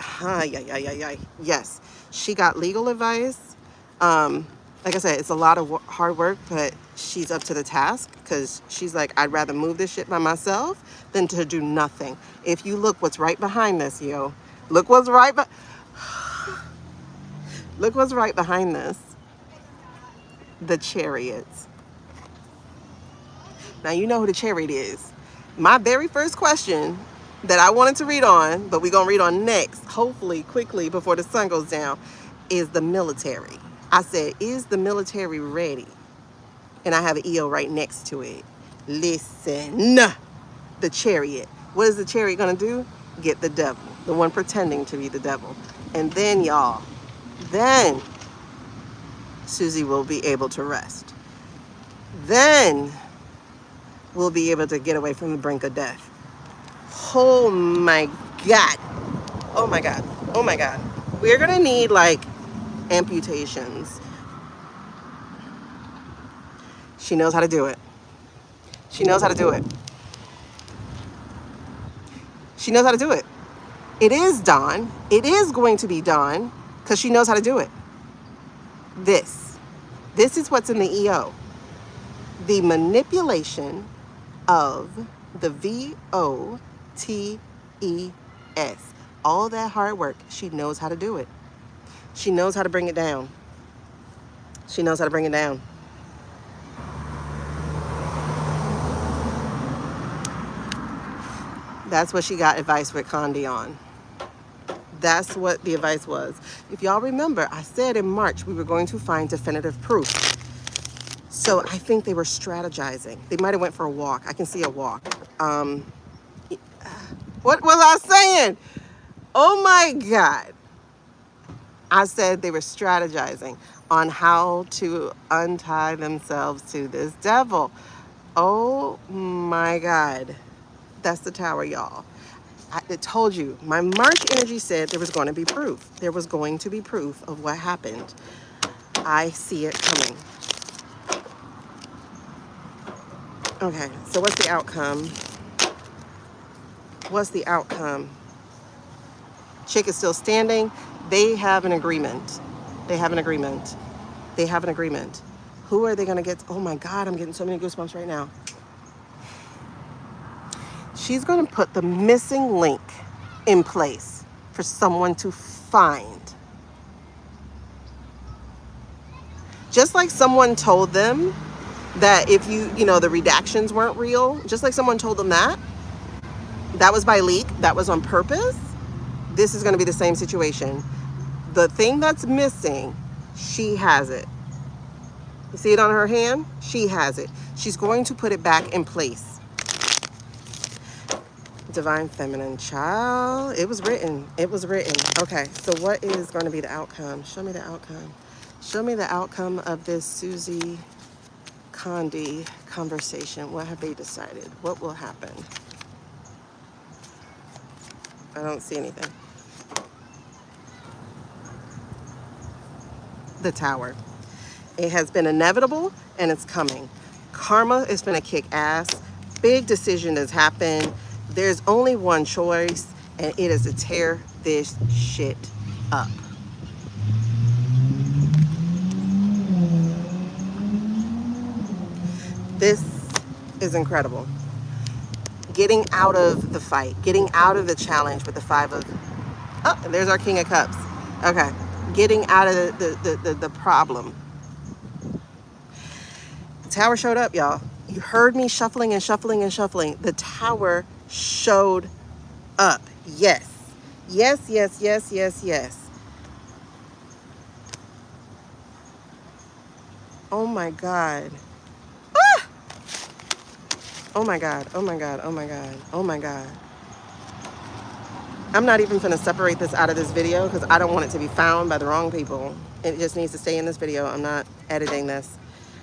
Yes, she got legal advice. Like I said, it's a lot of hard work, but she's up to the task because she's like, I'd rather move this shit by myself than to do nothing. If you look what's right behind this, yo. Look what's right behind this. The Chariots. Now you know who the Chariot is. My very first question that I wanted to read on, but we're going to read on next, hopefully quickly before the sun goes down, is the military. I said, is the military ready? And I have an EO right next to it. Listen, the Chariot. What is the Chariot going to do? Get the devil, the one pretending to be the devil. And then, y'all, then Susie will be able to rest. Then we'll be able to get away from the brink of death. Oh my God. Oh my God. Oh my God. We're going to need like amputations. She knows how to do it. She knows how to do it. She knows how to do it. It is done. It is going to be done because she knows how to do it. This is what's in the EO. The manipulation of the VOTES. All that hard work, she knows how to do it. She knows how to bring it down. She knows how to bring it down. That's what she got advice with Condi on. That's what the advice was. If y'all remember, I said in March we were going to find definitive proof. So I think they were strategizing. They might have went for a walk. I can see a walk. What was I saying? Oh my God. I said they were strategizing on how to untie themselves to this devil. Oh my God. That's the tower, y'all. I told you, my March energy said there was going to be proof. There was going to be proof of what happened. I see it coming. Okay, so what's the outcome? What's the outcome? Chick is still standing. They have an agreement. They have an agreement. They have an agreement. Who are they going to get? Oh my God, I'm getting so many goosebumps right now. She's going to put the missing link in place for someone to find. Just like someone told them that if you know, the redactions weren't real, just like someone told them that was by leak, that was on purpose, this is going to be the same situation. The thing that's missing, she has it. You see it on her hand? She has it. She's going to put it back in place. Divine Feminine, child. It was written. It was written. Okay, so what is going to be the outcome? Show me the outcome. Show me the outcome of this Susie Condi conversation. What have they decided? What will happen? I don't see anything. The Tower. It has been inevitable and it's coming. Karma is going to kick ass. Big decision has happened. There's only one choice, and it is to tear this shit up. This is incredible. Getting out of the fight, getting out of the challenge with the Five of... Oh, and there's our King of Cups. Okay. Getting out of the problem. The Tower showed up, y'all. You heard me shuffling and shuffling and shuffling. The Tower showed up. Yes. Yes, yes, yes, yes, yes. Oh my God. Ah! Oh my God. Oh my God. Oh my God. Oh my God. I'm not even going to separate this out of this video because I don't want it to be found by the wrong people. It just needs to stay in this video. I'm not editing this.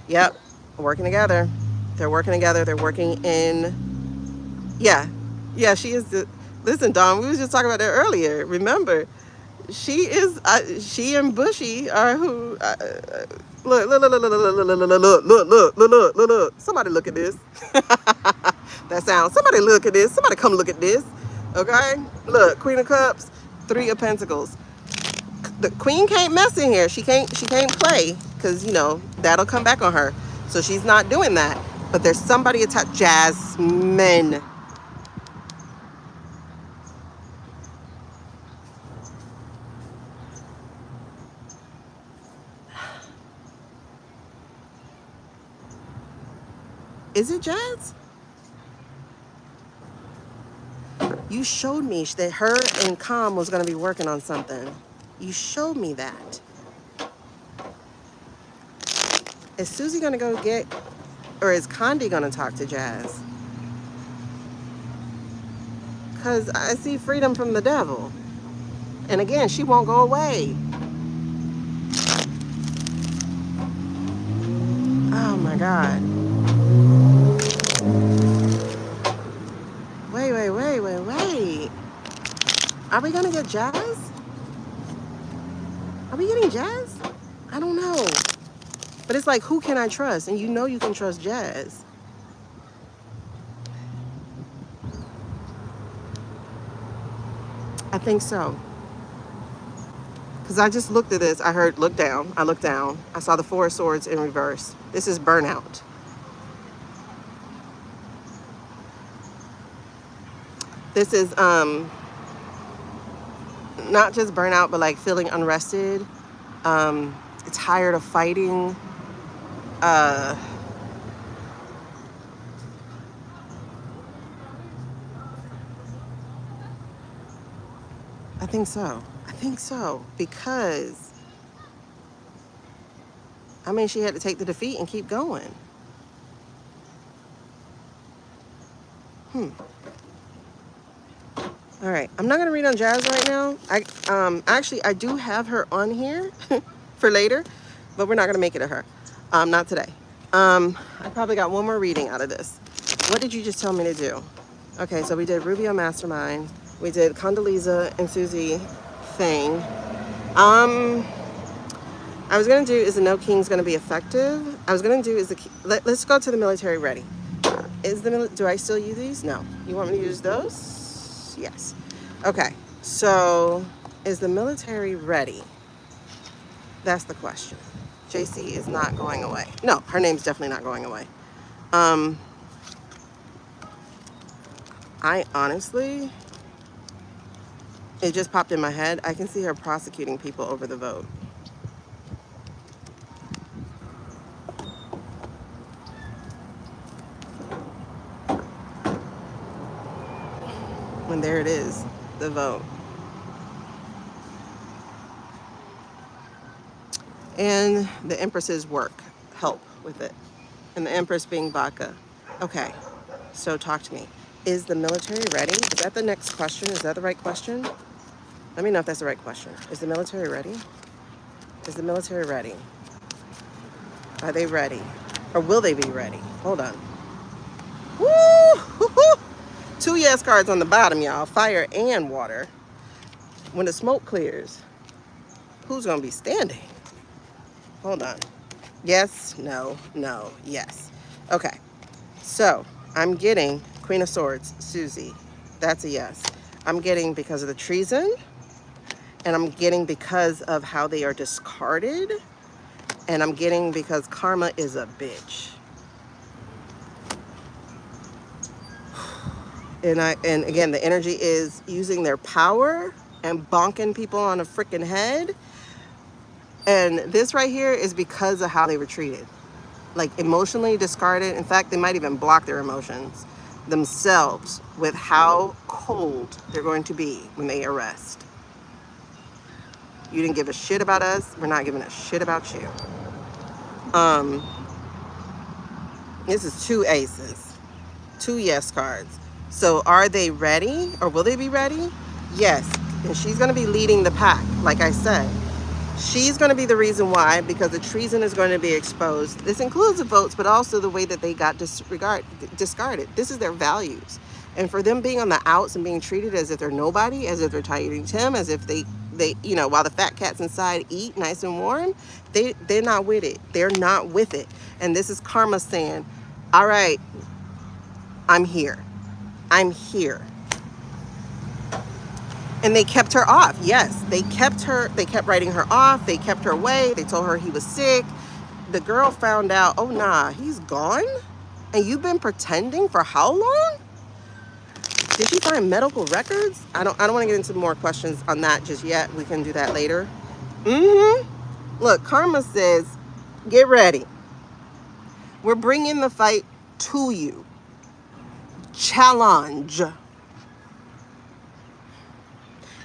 Yep. Working together. They're working together. They're working in... Yeah. Yeah, she is the... Listen, Dawn, we was just talking about that earlier. Remember, she is... she and Bushy are who... look, look, look, look, look, look, look, look, look, look, look, look, look. Somebody look at this. That sound. Somebody look at this. Somebody come look at this. Okay? Look, Queen of Cups, Three of Pentacles. The Queen can't mess in here. She can't play because, you know, that'll come back on her. So she's not doing that. But there's somebody attached. Jasmine. Is it Jazz? You showed me that her and Calm was going to be working on something. You showed me that. Is Susie going to go get, or is Condi going to talk to Jazz? Because I see freedom from the devil. And again, she won't go away. Oh my God. Wait. Are we gonna get Jazz? Are we getting Jazz? I don't know. But it's like, who can I trust? And you know you can trust Jazz. I think so. Because I just looked at this. I heard, look down. I looked down. I saw the Four of Swords in reverse. This is burnout. This is not just burnout, but like feeling unrested, tired of fighting. I think so. I think so. Because, I mean, she had to take the defeat and keep going. All right, I'm not gonna read on Jazz right now. Actually, I do have her on here for later, but we're not gonna make it to her. Not today. I probably got one more reading out of this. What did you just tell me to do? Okay, so we did Rubio Mastermind. We did Condoleezza and Susie thing. I was gonna do, is the No King's gonna be effective? I was gonna do, is the let's go to the military ready. Do I still use these? No. You want me to use those? Yes. Okay. So, is the military ready? That's the question. JC is not going away. No, her name's definitely not going away. I honestly, it just popped in my head. I can see her prosecuting people over the vote. And there it is, the vote. And the Empress's work, help with it. And the Empress being vodka. Okay, so talk to me. Is the military ready? Is that the next question? Is that the right question? Let me know if that's the right question. Is the military ready? Is the military ready? Are they ready? Or will they be ready? Hold on. Woo! 2 yes cards on the bottom, y'all. Fire and water. When the smoke clears, who's going to be standing? Hold on. Yes, no, no, yes. Okay. So I'm getting Queen of Swords, Susie. That's a yes. I'm getting because of the treason. And I'm getting because of how they are discarded. And I'm getting because karma is a bitch. And again, the energy is using their power and bonking people on a freaking head. And this right here is because of how they were treated. Like emotionally discarded. In fact, they might even block their emotions themselves with how cold they're going to be when they arrest. You didn't give a shit about us. We're not giving a shit about you. This is 2 aces, 2 yes cards. So are they ready or will they be ready? Yes. And she's going to be leading the pack. Like I said, she's going to be the reason why, because the treason is going to be exposed. This includes the votes, but also the way that they got discarded. This is their values. And for them being on the outs and being treated as if they're nobody, as if they're Tiny Tim, as if they while the fat cats inside eat nice and warm, they're not with it. They're not with it. And this is karma saying, all right, I'm here. I'm here. And they kept her off. Yes, they kept her. They kept writing her off. They kept her away. They told her he was sick. The girl found out, oh, nah, he's gone? And you've been pretending for how long? Did she find medical records? I don't want to get into more questions on that just yet. We can do that later. Look, karma says, get ready. We're bringing the fight to you. Challenge.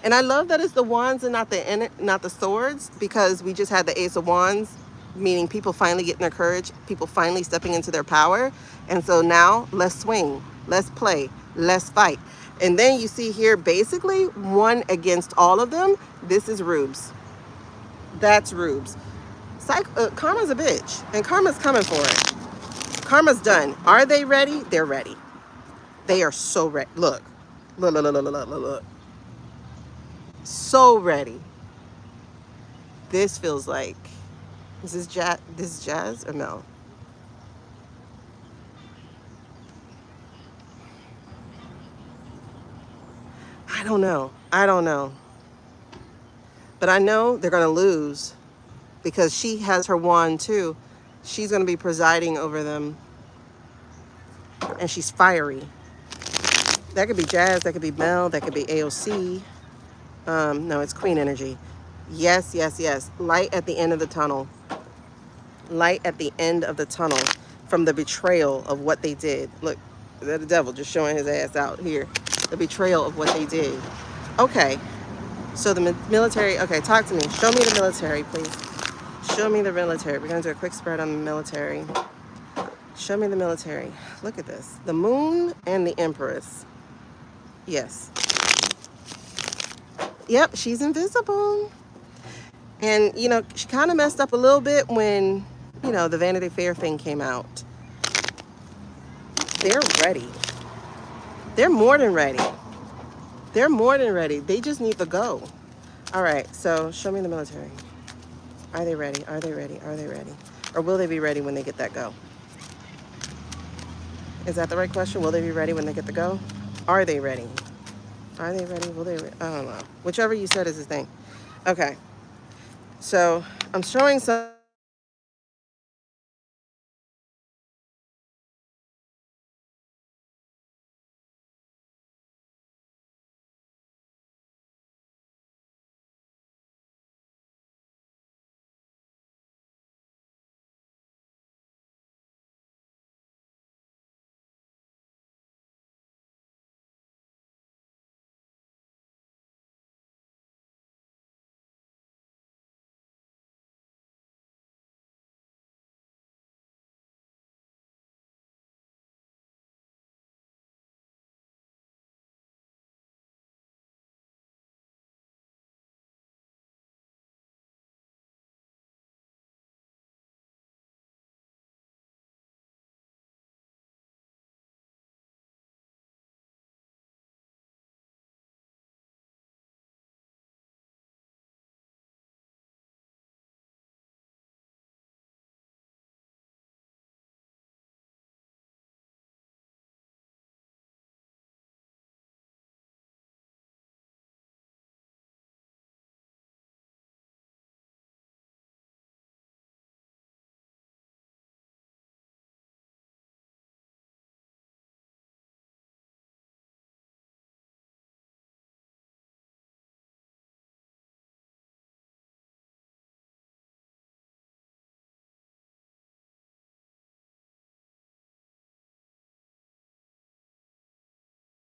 And I love that it's the wands and not the swords, because we just had the Ace of Wands, meaning people finally getting their courage, people finally stepping into their power. And so now let's swing, let's play, let's fight. And then you see here, basically one against all of them. This is Rubes. That's Rubes. Karma's a bitch, and karma's coming for it. Karma's done. Are they ready? They're ready. They are so ready. Look. So ready. This feels like, is this jazz or no? I don't know. But I know they're going to lose, because she has her wand too. She's going to be presiding over them. And she's fiery. That could be Jazz, that could be Mel, that could be AOC. No, it's Queen energy. Yes, yes, yes. Light at the end of the tunnel. Light at the end of the tunnel from the betrayal of what they did. Look, the devil just showing his ass out here. The betrayal of what they did. Okay, so the military, okay, talk to me. Show me the military, please. Show me the military. We're going to do a quick spread on the military. Show me the military. Look at this. The moon and the Empress. Yes. Yep, she's invisible. And, she kind of messed up a little bit when, the Vanity Fair thing came out. They're ready. They're more than ready. They're more than ready. They just need to go. All right, so show me the military. Are they ready? Are they ready? Are they ready? Or will they be ready when they get that go? Is that the right question? Will they be ready when they get the go? Are they ready? Are they ready? Will they? I don't know. Whichever you said is the thing. Okay. So I'm showing some